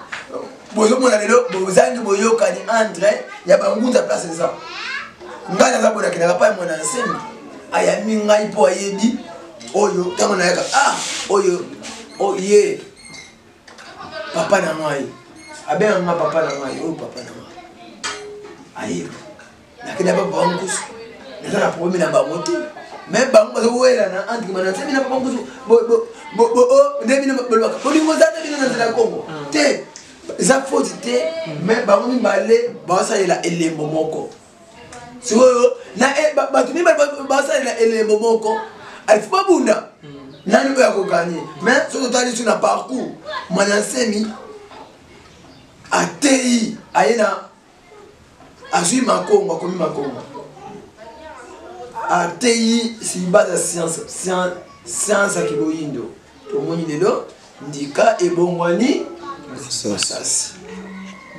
bozomona lelo bozangi boyokani entre ya bangunza place eza ngai naza bonakinaka pa mwana nsemi ayami ngai mpo ayebi oyo ntango nayaka oyo ye papa na ngai abenga nga papa na ngai oyo papa na ngai ayebi nakenda pa papa nkusu naza na problème na bango te me bango bazowelana entre manansemi na papa nkusu ndebino bolobaka bolingo za te bino na nzela kongo te eza foti te me bango mibale baosalela elembo moko sikoyo bato mibale baosalela elembo moko alifu babunda nani oyo akoganye mais soki otali so na parcours mwanasemi atei aye na azwi makongo akomi makongo atei sibase ya science ya kiboyindo tomoni lelo ndika ebongwani masasi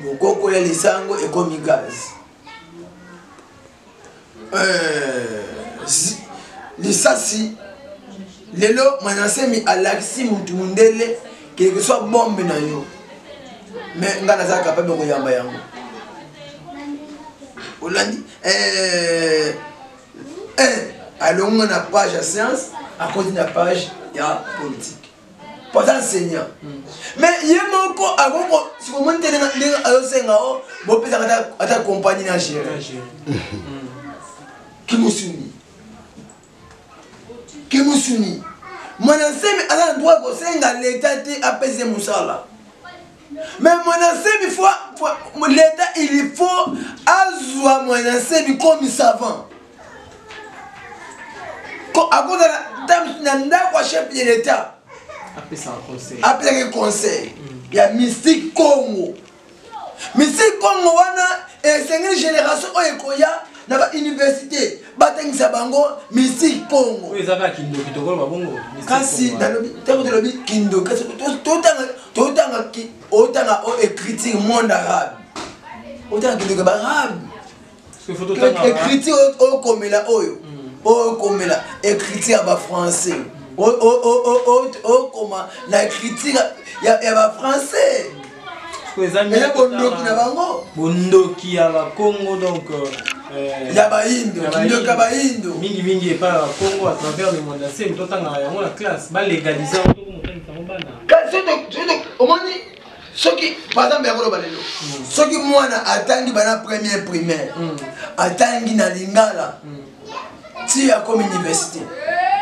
bokoko ya lisango ekomi gazi lisasi lelo mwanasemi alakisi mutu mundele quelque soit bombe na yo mais nga naza capable koyamba yango olandi alongo na page ya science akoti na page ya politique poza enseignant mais ye moko akoko sikomoni te ndenge azosenga o bopesaka ata compagnie na gere kimusuni mwanasemi aza na droit kosenga leta te apese mosala mais mwanasemi leta il faut azwa mwanasemi comme savant akozala na ndako ya chef de l'état apesaki conseil ya mystique congo wana esengeli génération oyo ekoya na bauniversité batangisa bango mystique congo kasi ntango tolobi kindo kasi totanga autant écriture monde arabe. Autant que arabe. Écriture comme là, comme là, écriture français. Comment la écriture il y a français. Bondoki à la Congo donc. Il y a Bahindo, mingi et pas Congo à travers le monde. C'est une totale la classe. Ba légaliser au moins ceux qui par exemple ceux qui moi attendu bana première primaire attendu na lingala ti ya comme université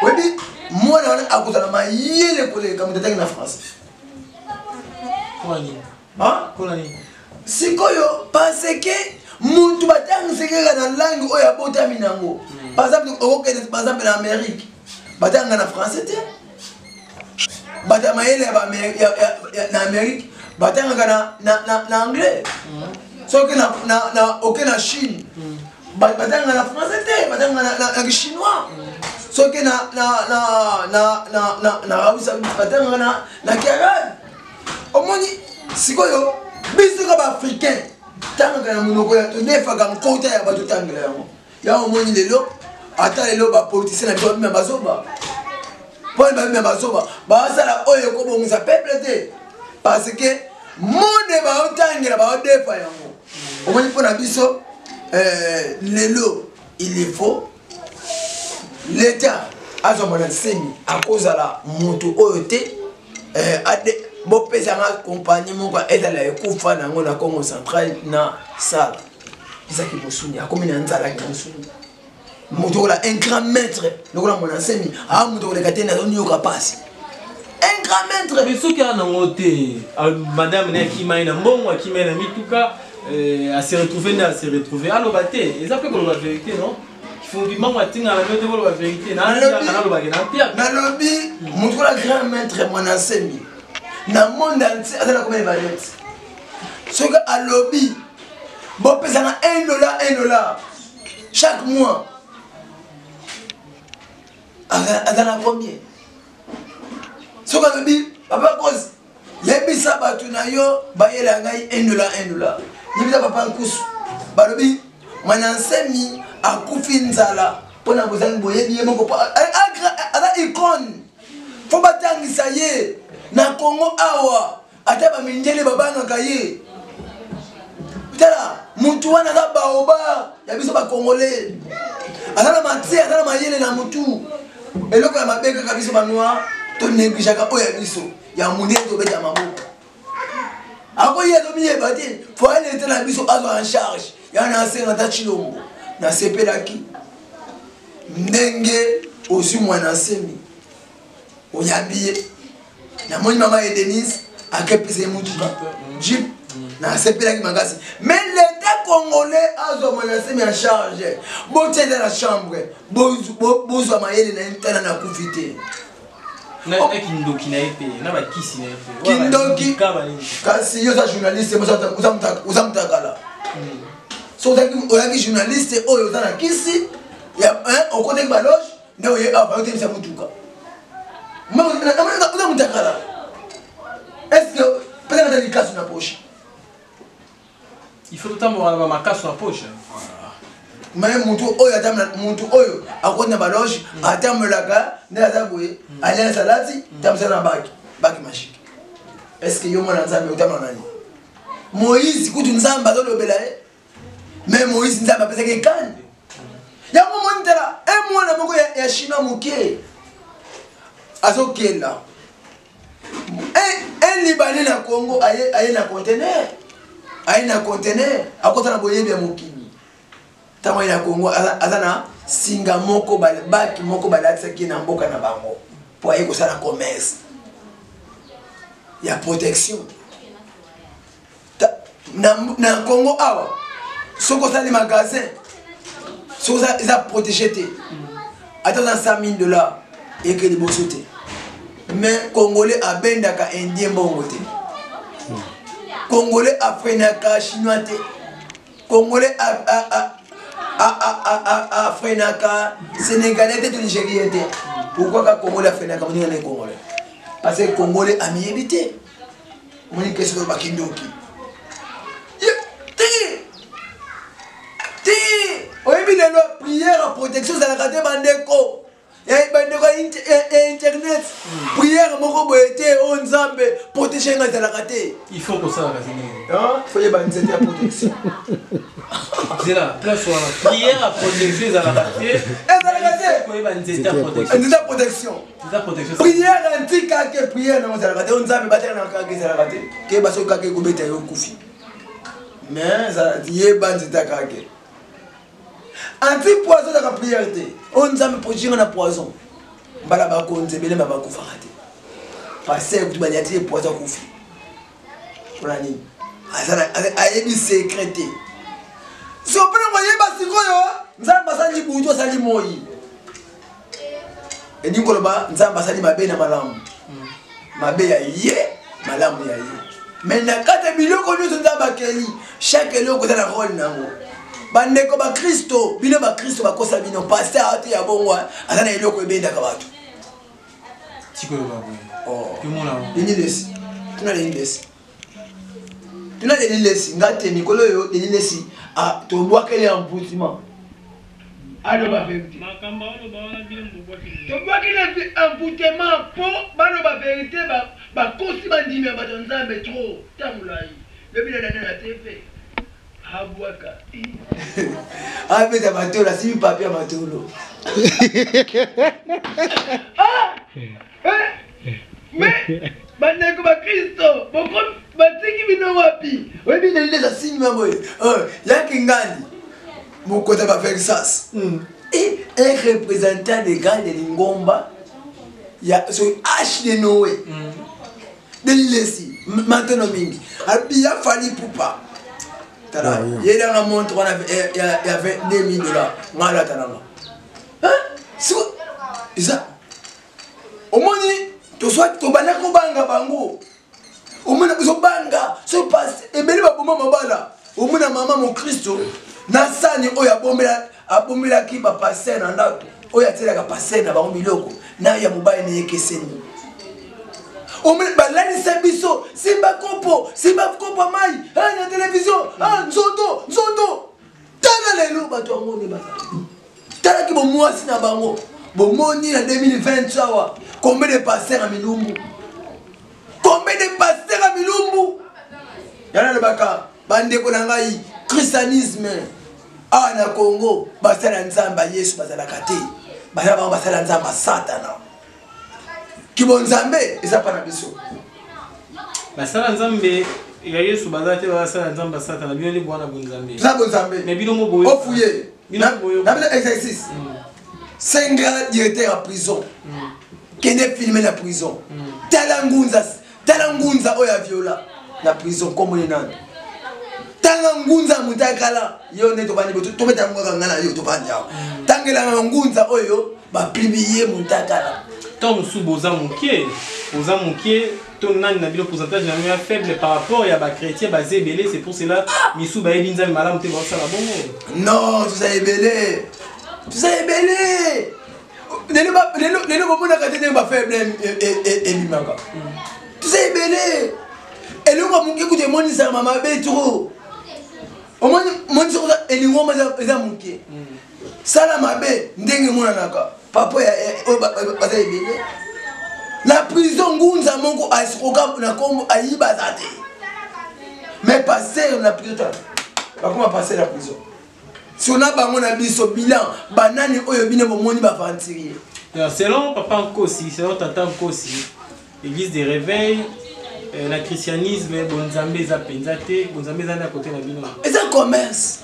oui moi na akozala mayele collègue comme t'attends na France sikoyo parce que muntu batangiseka na langue oyo abotami nango par exemple okokende par exemple na Amérique batanga na français te batamayele na Amérique batanga na anglais soki na oke na Chine batanga na français te batanga na chinois soki na Arabie Saoudite batanga na kiarabe omoni sikoyo biso ka ba africain tanga na monoko ya todefaka nkota ya bato tangela yango ya omoni lelo ata lelo ba politicien na biso bazoba pour les bazoba basala oyo ko bongisa peuple te parce que monde ba otangela ba odefa yango omoni pona biso lelo il faut l'état azomona semi à cause la moto oyo te ade bo pesa nga compagnie moko etala ekufa nango na Congo central na sala isaki bosuni akomi na nzala ki bosuni moto la un grand maître lokola mon ensemi a moto le katena zoni yoka passe un grand maître mais soki ana ngote madame na kimai na mbongo kimai na mituka a se retrouver allo baté et ça peut la vérité non il faut que maman tinga la vérité na lobby moto la grand maître mon ensemi na monde entier azala comme valeur ce que à lobby bon pesa na $1 chaque mois azala combien ce que lobby papa cause yebisa batu na yo bayela ngai $1 yebisa papa nkusu balobi manansemi akufi nzala pona bozangi boyebi ye moko aza icône faut batangisa ye na Congo awa ata ba mindele babanga ye tala muntu wana za baoba ya biso ba congolais azala matie azala mayele na mutu eloko ya mabeka ka biso banwa to neglijaka oya biso ya munde to beta maboko akoye to miye bati faut aller te na biso azo en charge ya na senga ta chilombo na sepelaki ndenge osu mwana semi oyambiye na moni mama et Denise a képé mutuka jeep na sepelaki magasi mais l'état congolais a menacé en charge boté dans la chambre bozo mayele na intana na kufite na kindoki na épée na ba kisi na épée kindoki kasi yo sa journaliste uzamtakala so taki journaliste oyo za na kisi ya on connaît ba loge ndio ye a ba utemisa mutuka est-ce que peut-être dans les cas sur la poche il faut autant avoir ma casse sur la poche mais muntu oyo akona baloge atame la ga na zaboye aller salati tamsa na baki magique est-ce que yo mona nzambe utama nani Moïse kutu nzamba dolobela mais Moïse nzamba pesa ke kan ya mo montela e mwana moko ya chinois mukie azokela un Libanais na Congo aye na conteneur akota na boyebi ya mokili tango na Congo azana singa moko baki moko balatisa ki na mboka na bango po aye kosala commerce ya protection na Congo awa soko sali magasin soko za protéger te atona $100,000 et que les bossoté mais Congolais a bendaka indien bongo te Congolais a frenaka chinois te Congolais a frenaka sénégalais te nigérien te pourquoi ka Congolais a frenaka moninga na Congolais parce que Congolais a miébité moni question de bakindoki oyebi lelo prière à protection ezalaka te bandeko bandeko ya internet prière moko boye te oyo nzambe protéger nga ezalaka te il faut kosalaka nini foyeba nzete ya protection zela place wana prière à protection ezalaka te koyeba nzete ya protection prière anti kake prière nango ezalaka te oyo nzambe bateka na kake ezalaka te keyeba soki kake ekobeta yo kufi mais yeba nzete ya kake anti-poison dans la prière. On nous a mis protéger dans la poison. Bala bakonze bele babakufaka te. Parce que tu banya te poison kufi. Fulani. Azana ayebi secrété. Si on peut envoyer basikoyo, nzamba sali buto sali moyi. Et ngoloba nzamba sali mabe na malamu. Mabe ya ye, malamu ya ye. Mais na kata biloko nyo nzamba keli, chaque eloko za na rôle nango. Bandeko ba Kristo, bino ba Kristo bakosa bino pasteur ati ya bongwa, azana eloko ebendaka bato. Tikolo babwe. Oh. Kimona. Denilesi. Tuna denilesi. Tuna denilesi ngate mikolo yo denilesi a to boakele en poussement. Alo ba vérité. Makamba alo ba wana bino mbokaki. To boakele en poussement po bano ba vérité ba kosi bandimi ba nzambe trop tamulai. Le bino na TV. Habwaka. Ah, mais Matolo, c'est un papier Matolo. Ah! Mais, bandeko ba Kristo, boko batiki bino wapi? Webi na ile za simi mambo. Yaki ngani. Moko ta ba faire ça. Et un représentant des gars de Lingomba, il y a ce H de Noé. De l'Ilesi, maintenant mingi. Abia fali poupa. Il y a un montre, il y avait $2,000. Hein? C'est ça. Au moins, tu sois tu bana ko banga bango. Au moins, tu banga, se passe. Et bien, ba boma mabala. Au moins, maman mon Christo, na sani oya bombela ki ba passer na ndako. Oya tela ka passer na ba miloko. Na ya mobile ne yekeseni. Omen balani sabiso simba kopo mai na télévision nzoto tala lelo bato ngoni ba tala ki bo mwasi na bango bo moni na 2020 sawa combien de pasteurs à Milumbu yana le baka bande ko na ngai christianisme na Congo basala nzamba Yesu basala kate basala nzamba satana Kibonzambe eza pana biso. Basala nzambe ya Yesu bazate basala nzamba satana bino li bwana bonzambe. Za bonzambe. Mais bino mo boyo. Ofuye. Bino boyo. Na exercice. 5 grands directeurs à prison. Kene filmer la prison. Talangunza oya viola na prison comme les nani. Talangunza mutakala yo ne to bani boto to beta ngwa ngana yo to bani ya. Tangela ngunza oyo ba publier mutakala. Tant sous boza moukier, ton nan na bilo pourcentage na faible par rapport à ba chrétien basé belé, c'est pour cela misou ba elinza malam te bossa la bongo. Non, tu sais belé. Nelo bomona katene ba faible et limanga. Tu sais belé. Et le ko mungi ku te moni sa mama be trop. Au moins moni so elingo ma za mungi. Sala mabe ndenge mona naka. Papa la prison ngunza mongo asikoka na kombo ayiba zate. Mais passer la prison. Ba comment passer la prison? Si on a bango na biso bilan banani oyo bine bomoni ba ventirier. Selon papa Nkosi, selon tata Nkosi, église des réveils, la christianisme bonzambe za penzate, bonzambe za na côté na bino. Et ça commerce.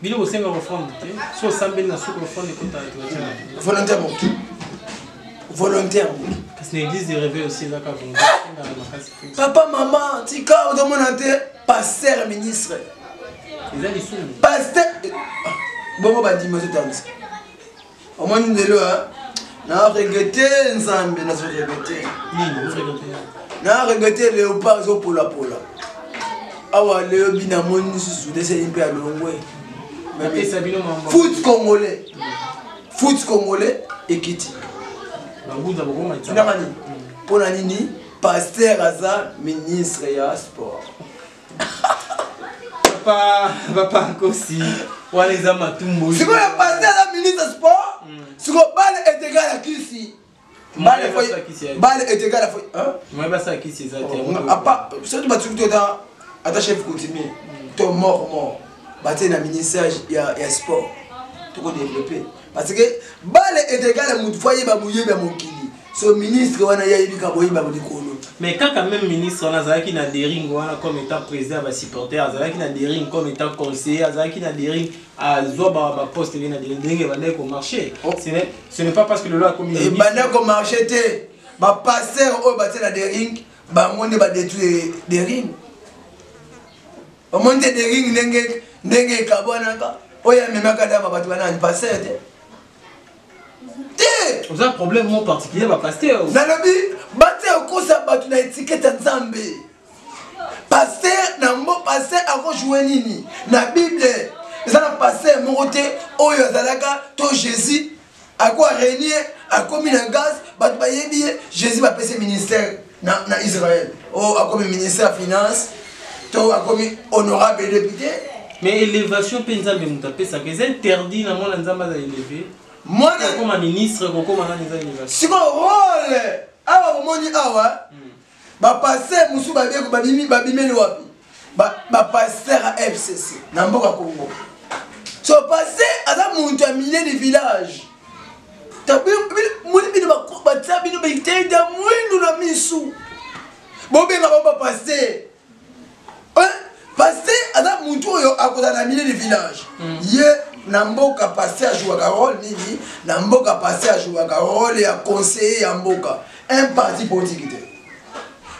Bino bo senga refond te so sambeli na suko refond ekota volontairement parce que l'église des réveils aussi là ka papa maman tika odomona te pasteur ministre ils allaient sous pasteur bongo ba dimoso tanzi au moins ndelo na regretter nzambe na so regretter na regretter léopard zo pola awa leo bina moni susu de c'est impe alongwe. Foot congolais et Kiti. Pour la nini pasteur aza ministre ya sport. Papa Kosi, wana eza matumbo. Siko ya pasteur aza ministre sport, siko bale est égal à Kisi. Bale est égal à hein? Moi ba ça Kisi ça tient. Apa, surtout ba tu ta ata chef coutumier. To mort. Baté na ministère ya sport. Tout ko développer. Parce que bale est égal à mutu foyer ba mouye ba mokili. So ministre wana ya yibika boyi ba likolo. Mais quand même ministre on a zaki na dering wana comme état président ba supporter, zaki na dering comme état conseiller, zaki na dering à zoba ba poste na dering ba ndeko marché. Ce n'est pas parce que le loi a commis et ba ndeko marché té ba passer o ba té na dering ba monde ba détruire dering. Ba monde dering ndenge kabona ka. Oya memaka da ba batu bana passer té. Vous avez un problème mon particulier, ma pasteur. Nalobi, pasteur kosa batu na étiquette nzambe. Pasteur na mbo pasteur ako jouer nini? Na Bible, ça na pasteur mongote oyo zalaka to Jésus ako régner, ako mis na gaz, batu ba yebi Jésus va passer ministère na Israël. Oh ako ministère finance, to ako honorable député. Mais élévation pe nzambe mutape ça c'est interdit na mona nzamba za élever. Moi, comme ministre, comme un si mon rôle, awa moni awa, ba passer musu ba bien ba bimi wapi, ba passer à FCC, na mboka Congo. So passer à la montagne milieu de village. Tabi moni bino ba tabi no ba itenda mwindu na misu. Bobe nga ba passer. Passer à la montagne akoza na milieu de village. Ye Namboka passé à jouer à rôle nini, Namboka passé à jouer à rôle et à conseiller à Mboka un parti politique.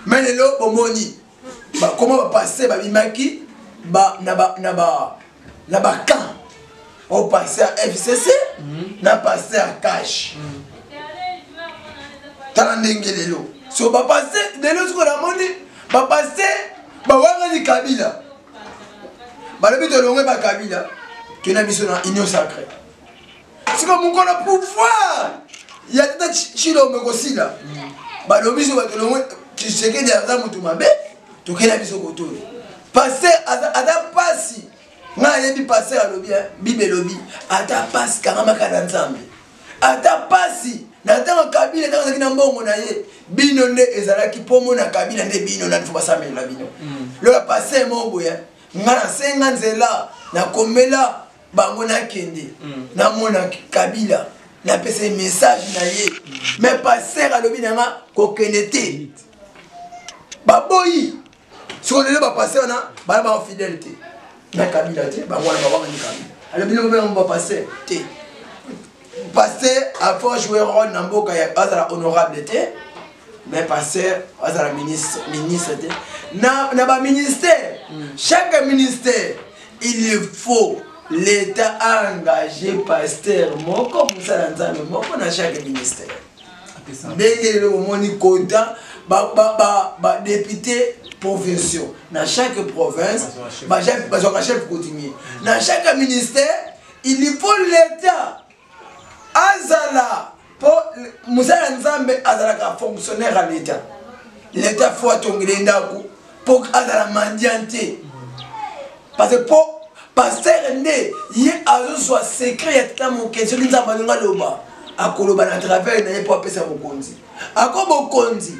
Mais le lot bomoni, bah comment va passer bah bimaki, bah naba quand on passé à FCC, n'a passé à cash. Talandenge le lot. So bah passer de l'autre côté la monnaie, bah passer bah wanga ni Kabila, bah le but de l'ongé bah Kabila. Tu n'as vu dans l'union sacrée. C'est comme on a pouvoir. Il y a des chilo me aussi là. Bah le biso va te le tu sais que derrière mutu mabe, tu connais biso koto. Passer à ta passe. Na yebi passer à lobby, bibe lobby. À ta passe karama kadanzambe. À ta passe. Na tanga kabila tanga kina mbongo na ye. Bino ne ezalaki pomo na kabila nde bino na fuba samela bino. Le passer mon boya. Ngana senga nzela na komela bango na kende na mona Kabila na pese message na ye mais passer à lobi nanga ko kenete baboyi so le ba passer na ba fidélité na Kabila te ba wana ba ni Kabila alors bino ba passer te passer à faut jouer rôle na mboka ya azala honorable te mais passer azala ministre te na ba ministère chaque ministère il faut l'État a engagé pasteur moko musala nzambe moko na chaque ministère. Ndenge le moni kota ba député provinciaux dans chaque province ba chef coutumier. Dans chaque ministère, il faut l'État azala pour musala nzambe azala ka fonctionnaire à l'État. L'État faut atongela ndako pour azala mendianté. Parce que pour pasteur ndé yé azo soit secret ya mon question qui nzamba nga loba akoloba na travers na pour pesa bokonzi akobo konzi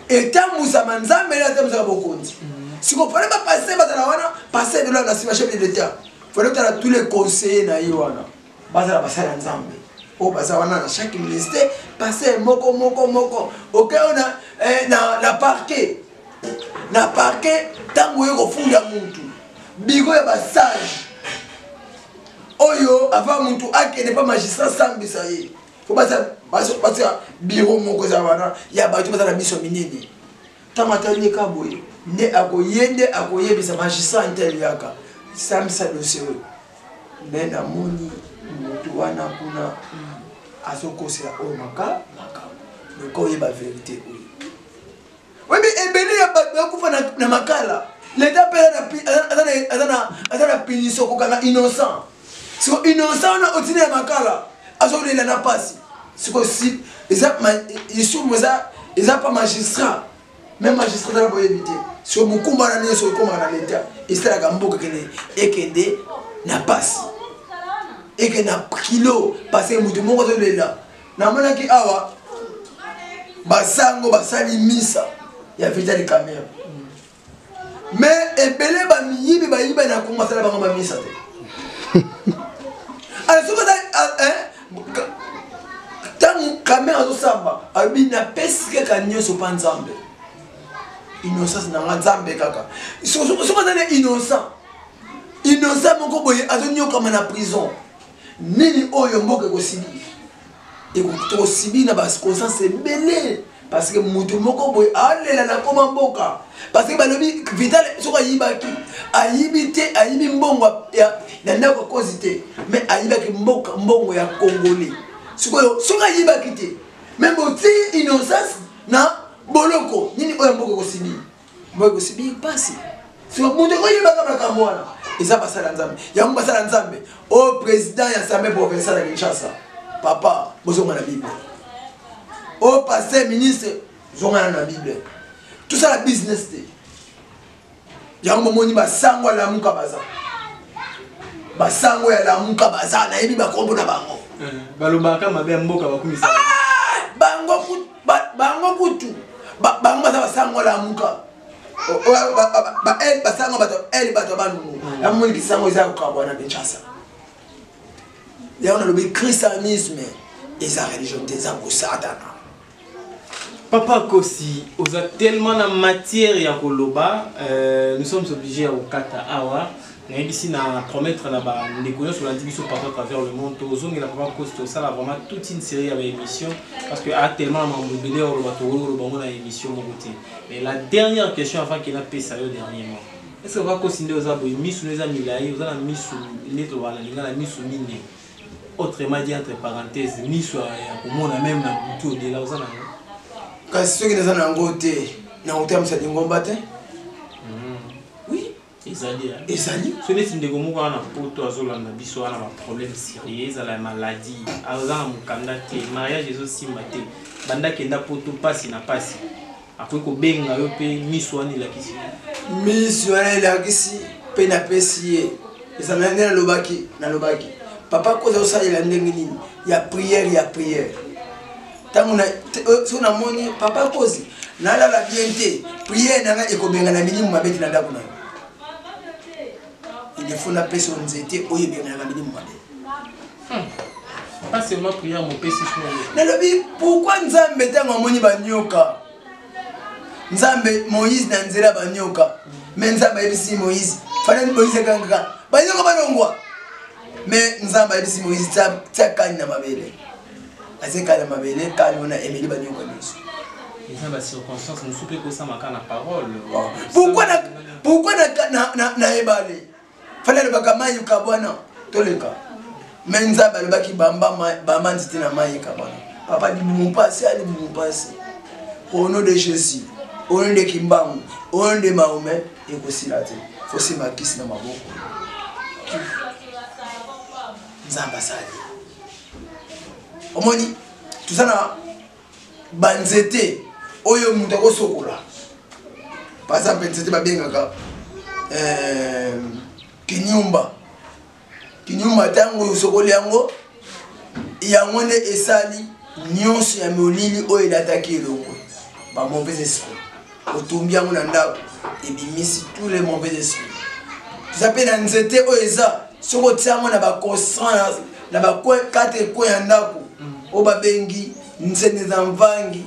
eta musa manzambe la temza bokonzi si vous prenez pas pasteur bazala wana pasteur de là na sima chef de l'État faut que tous les conseillers na yiwana bazala basala nzambe o bazala wana na chaque ministère pasteur moko OK on a na parquet tango yoko funda muntu bigo ya basage oyo avant muntu akene pas magistrat sambisa ye faut pas bureau moko za wana ya batu bazala biso minini tamatani ka boye ne akoyebisa magistrat intel yaka sambisa dossier mais na moni mutu wana kuna azokosela o maka le ko yeba vérité oyo oui mais ebele ya batu kufa na makala l'État a puni ce qu'on a innocent. Si on innocent, on a obtenu un makala. Azoli la n'a pas. C'est possible. Ils n'ont pas magistrat. même magistrat la boye éviter sur mukumba na sur comme na l'état et c'est la gambo ekende na passe et que na kilo parce que mutu moko zo lela na mona ki awa basango basali misa ya vita de caméra mais ebele ba miyibi ba yiba na kongo sala bango ba misa te alors ce que tant caméra zo samba abi na pesike ka nyoso pa nzambe innocence na nzambe kaka so que innocent moko boye azonyoka na prison nini oyo mboka ko sibi et ko sibi na bas conscience ebele parce que mutu moko boye alela na koma mboka parce que balobi vital soka yibaki ayibite ayibi mbongo ya ndako kozite mais ayibaki mbongo ya congolais soka yibaki te même boti innocence na boloko nini oyo mboka ko sibi pasi so mutu ko yibaka bakamwana eza basala nzambe yango basala nzambe au président ya assemblée provinciale ya Kinshasa papa bozonga na bible au pasteur ministre zonga na bible tout ça la business te yango moni basango la muka basango ya la muka baza na yebi bakombo na bango balobaka mabe mboka bakumisa bango kutu bango baza basango la muka basango bato banungu yamoni kisango eza kokabwa na Kinshasa yango nalobi christianisme eza religion te eza kosatana Papa Kosi, on a tellement de matière à Koloba, nous sommes obligés à Okata Awa. Nous avons ici à promettre là-bas, nous connaissons sur l'individu partout à travers le monde. Nous avons Papa Kosi, ça a vraiment toute une série d'émissions parce qu'il y a tellement de gens qui ont une émission. Mais la dernière question avant qu'il ait fait ça dernièrement. Est-ce que Papa Kosi nous a mis sur les amis là, nous avons mis sur les toits, nous avons mis sur mine. Autrement dit, entre parenthèses, mis sur le monde même dans le tout de là. Kasi ceux qui sont en côté, dans le terme c'est une combatte. Oui. Ezali. Ce n'est pas comme on a poto azolanda biso ana ba problème sérieux la maladie. Azana mukanda te, mariage aussi maté. Banda kenda poto passe na passe. Après ko benga yo pe miswani la kisi. Miswani la kisi pe na pesier. Ezana na lobaki. Papa ko za osala ndenge nini? Ya prière. Tant on a moni papa Kosi na la bienté prière na ekobenga na minimum mabeti na ndako na il faut la paix sur nzete oyebenga na minimum mabeti pas seulement prière mon père sur na lobi pourquoi nzambe tango moni banyoka nzambe Moïse na nzela banyoka mais nzambe ebisi Moïse fana Moïse kanga banyoka banongwa mais nzambe ebisi Moïse tsakani na mabele azeka na mabele kali ona Emily banyoka biso eza ba circonstance nous soupe ko ça maka na parole pourquoi na ebale fallait le bakamai ukabwana toleka menza balobaki bamba nzite na mai kabwana papa di mumpasi ali mumpasi au nom de Jésus au nom de Kimbangu au nom de Mahomet ekosila te faut se makisi na maboko nzamba sali omoni tuzana banzete oyo mutu akosokola par exemple nzete babengaka kinyumba ntango oyo osokoli yango nde esali nyonso ya molili oyo elataki elongo ba mauvais esprit otumbi yango na ndako ebimisi tous les mauvais esprits tuza mpe na nzete oyo eza soki otia yango na baconstant na bakwe 4 coin ya ndako o babengi nzete za mvangi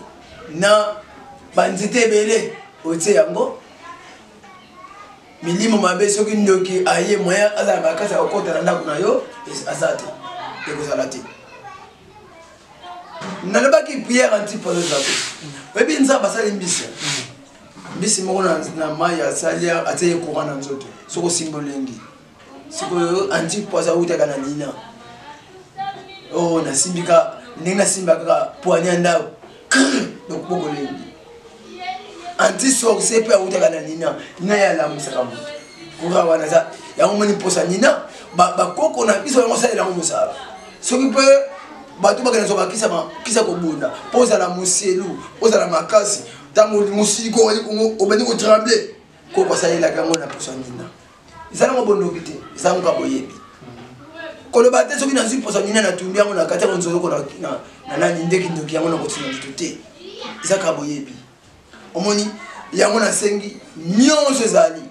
na banzete ebele otie yango milimo mabe soki ndoki aye moyen azala makasi akokota na ndako na yo aza te ekozala te nalobaki prière antiposo zako oyebi nzambe asali mbisi moko na mai asali atie courant na nzoto soki osimba olengi sikoyo antiposo autaka na nina o nasimbika ndenge nasimba kaka poignée ndako donc bokolengi anti-sorcier pe autaka na nina ya lamusaka moto kura wana za yango moni posa nina bakoko na biso yango salela yango mosala soki mpe bato bakena so bakisa kobunda ozala moselu ozala makasi tango musiki ko obandi ko trembler ko ko salela kango na posa nina izala ngo bondoki te izala ngo boyebi ko le bate soki na zi posa nina na tumbi yango na kata ko nzolo ko na nani ndeki ndoki yango na ko tsina te izaka boyebi omoni yango na sengi nyonso ezali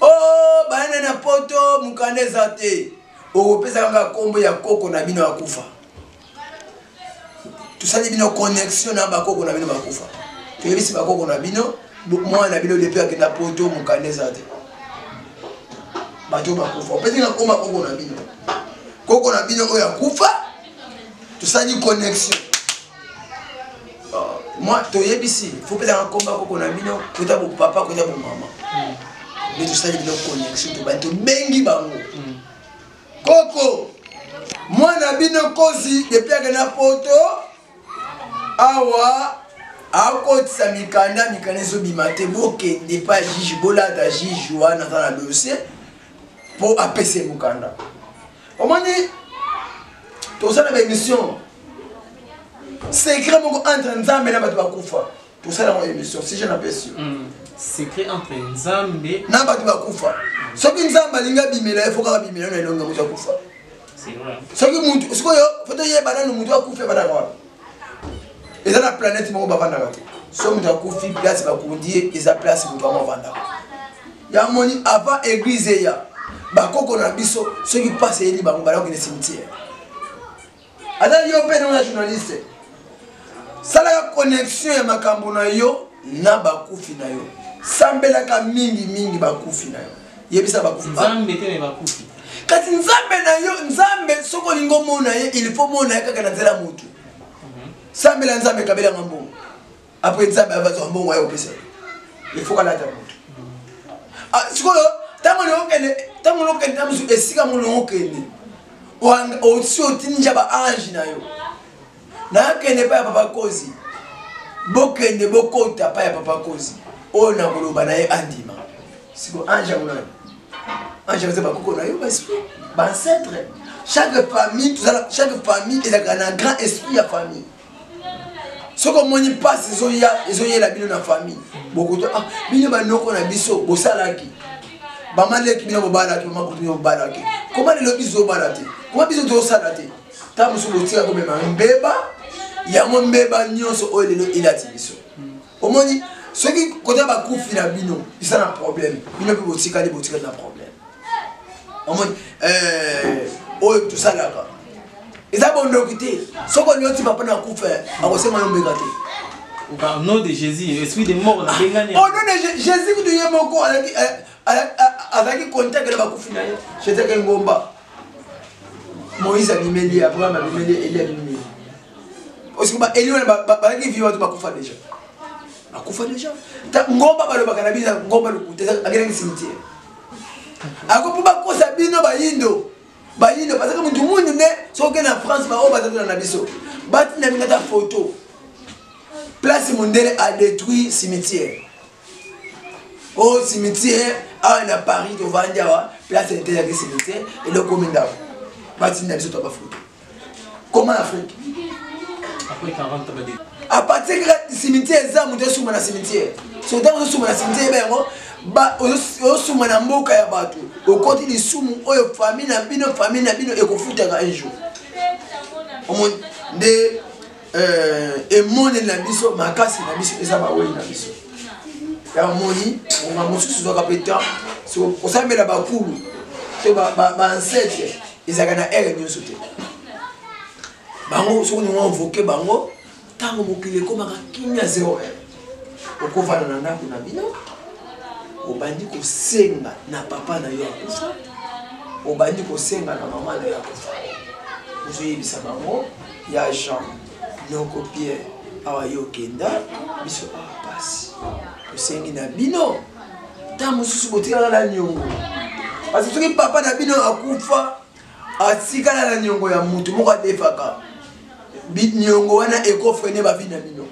oh bana na poto mukandeza te okopesa kanga kombo ya koko na bino akufa tusali bino connexion na bakoko na bino bakufa tuyebisi bakoko na bino mwana na bino depuis akenda poto mukandeza te bato bakufa opesi nga komba koko na bino oyo akufa tusali connexion moi toyebisi faut pesa nga komba koko na bino kota bo papa kota bo mama mais tusali bino connexion to bato bengi bango koko mwana bino kozi depuis akenda poto awa akotisa mikanda ezobima te bokende pa juge bolata juge wana aza na dossier mpo apesa mokanda omoni tosala baémission secret moko entre nzambe na bato bakufa tosala yango émission si je napesi secret entre nzambe na bato bakufa soki nzambe alingi abimela ye fo kaka bimela na elonga moto akufa soki mutu sikoyo foto yebana no mutu akufa ebana wana eza na planète moko bavandaka te so mutu akufi place bakundi ye eza place mutu yango avandaka ya moni avant église eya bakoko na biso soki pase eyeli bango balakokende cimetière ata yo mpe na journaliste salaka connexion ya makambo na yo na bakufi na yo sambelaka mingi bakufi na yo yebisa bakufi nzambe te me bakufi kati nzambe na yo nzambe soko lingo mona ye il faut mona ye kaka na nzela mutu sambela nzambe kabela ngambongo après nzambe avazo mbongo ya opesa il faut kala ta mutu sikoyo tango lokende tamusu esika mulongo kende osi otinja ba ange na yo na kende pa ya papa kozi bokende bokota pa ya papa kozi oyo na koloba na ye andima siko ange yango nani ange baza bakoko na yo baesprit baancetre chaque famille ezalaka na grand esprit ya famille soko moni mpasi ezoyela bino na famille bokoto bino banoko na biso bosalaki bamaleki bino bobalaki bamakutu bino bobalaki koma lelo biso obala te koma biso tozosala te ta mosu botika komema mbeba yango mbeba nyonso oyo lelo elati biso omoni soki kota bakufi na bino eza na problème bino mpe botikali na problème omoni oyo tosalaka eza bondoki te soko nyoti papa na kufa akosema yo mbeka te au nom de Jésus esprit de mort na bengani au nom de Jésus kutu ye moko azalaki contact na bakufi na ye jeteke ngomba Moïse abimeli Abraham abimeli Eli abimeli osiko ba Eli wana bazalaki viva bato bakufa déjà ngomba balobaka na biso ngomba lokuta akelaki cimetière akopo bakosa bino bayindo parce que mutu mundu ne soki na France ba oba tatu na biso bati na ngata photo place mondele a détruit cimetière oh cimetière na Paris to vandiawa place était avec cimetière et le commandant bati na biso to ba photo comment Afrique après 40 ans à partir de cimetière za mutu suma na cimetière so dans suma na cimetière bengo ba osuma na mboka ya bato okoti lisumu oyo famille na bino ekofutaka un jour omoni nde emone na biso makasi na biso eza bawei na biso ya moni onga mosusu zwaka mpe temps osambela bakulu to baancetre ezalaka na ere nyonso te bango soki ningo invoke bango ntango mokili ekomaka kimia 0 okovanda na ndako na bino obandi kosenga na papa na yo akufa obandi kosenga na mama na yo akufa ozoyebisa bango ya Jean noko Pierre awa yo kenda biso awa pasi tosengi na bino ta mosusu botikala na niongo parce que soki papa na bino akufa atikala na niongo ya mutu moko adefaka niongo wana ekofrene bavi na bino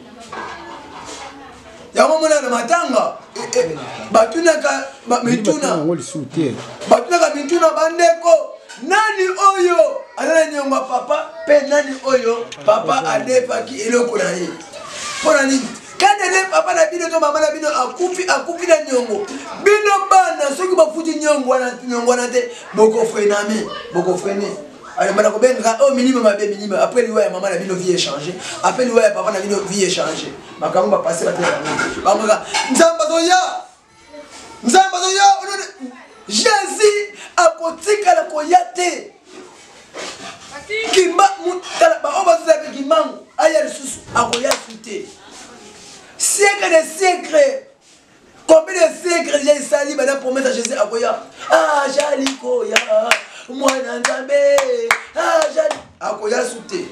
yango mona na matanga batunaka mituna bandeko nani oyo azala niongo papa pe nani oyo papa adefaki eloko na ye mpona nini Quand elle papa na bino to maman na bino akufi na nyongo. Bino bana soki ba futi nyongo na te boko freiner. Alors maintenant ben oh minimum après lui ouais maman na bino vie échanger. Après lui ouais papa na bino vie échanger. Makambo ba passer la tête. Bamaka nzamba zoya Jésus akotika la koyate. Kimba mutala ba obaza be kimangu aya lisusu akoya sute. Siècle de siècle. Combien de siècles j'ai sali maintenant pour mettre à Jésus à Koya. Ah, Jalikoya. Moi, Nandambe. Ah, Jali. À Koya soute.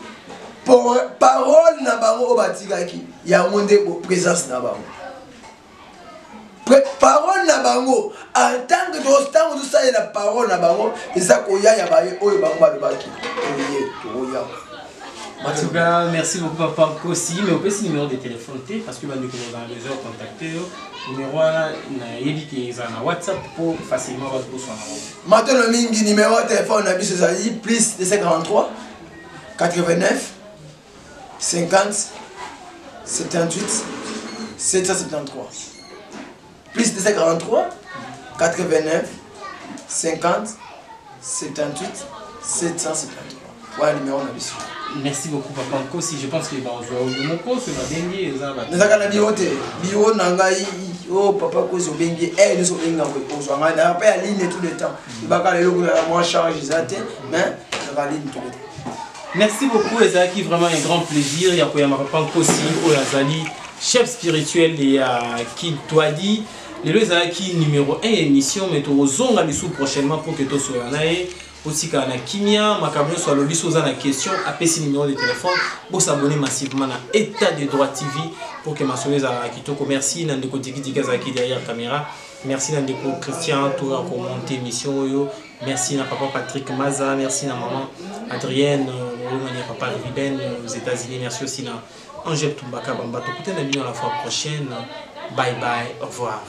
Parole na bango au batigaki. Il y a mon présence na bango. Parole na bango. En tant que tout ça, il y a la parole na bango. Et ça, Koya, il y a baye. Oh, bango, balobaki. Koya. En tout cas, merci beaucoup Papa aussi, mais on peut essayer le numéro de téléphone parce que nous avons besoin de contacter. Le numéro est sur WhatsApp pour facilement voir tout ça. Maintenant, le numéro de téléphone est plus de 43 89 50 78 773. Plus de 43 89 50 78 773. Voilà le numéro de téléphone. Merci beaucoup Papa Nkosi, je pense que les mon cours sur la bengi ezaka bio nangai oh Papa Nkosi obengi elle so benga ko so ngana pa ya ligne tout le temps ibaka lelo ko moi charge zate mais la ligne tout le temps. Merci beaucoup Ezaki, vraiment un grand plaisir ya koyama Papa Nkosi oyazali chef spirituel et qui toi dit le Ezaki numéro 1 émission mais to zonga bisu prochainement pour que to so nae aussi quand on a Kimia, Macabron soit le biso dans la question, appelez ce numéro de téléphone pour s'abonner massivement à État de droit TV pour que ma soeur à Kitoko. Merci Nandeko Tiki Tikazaki derrière la caméra. Merci Nandeko Christian Toura pour monter émission. Merci à papa Patrick Maza, merci à maman Adrienne, papa Ruben aux États-Unis. Merci aussi à Angèle Toumbaka Bamba. Écoutez la fois prochaine. Bye bye, au revoir.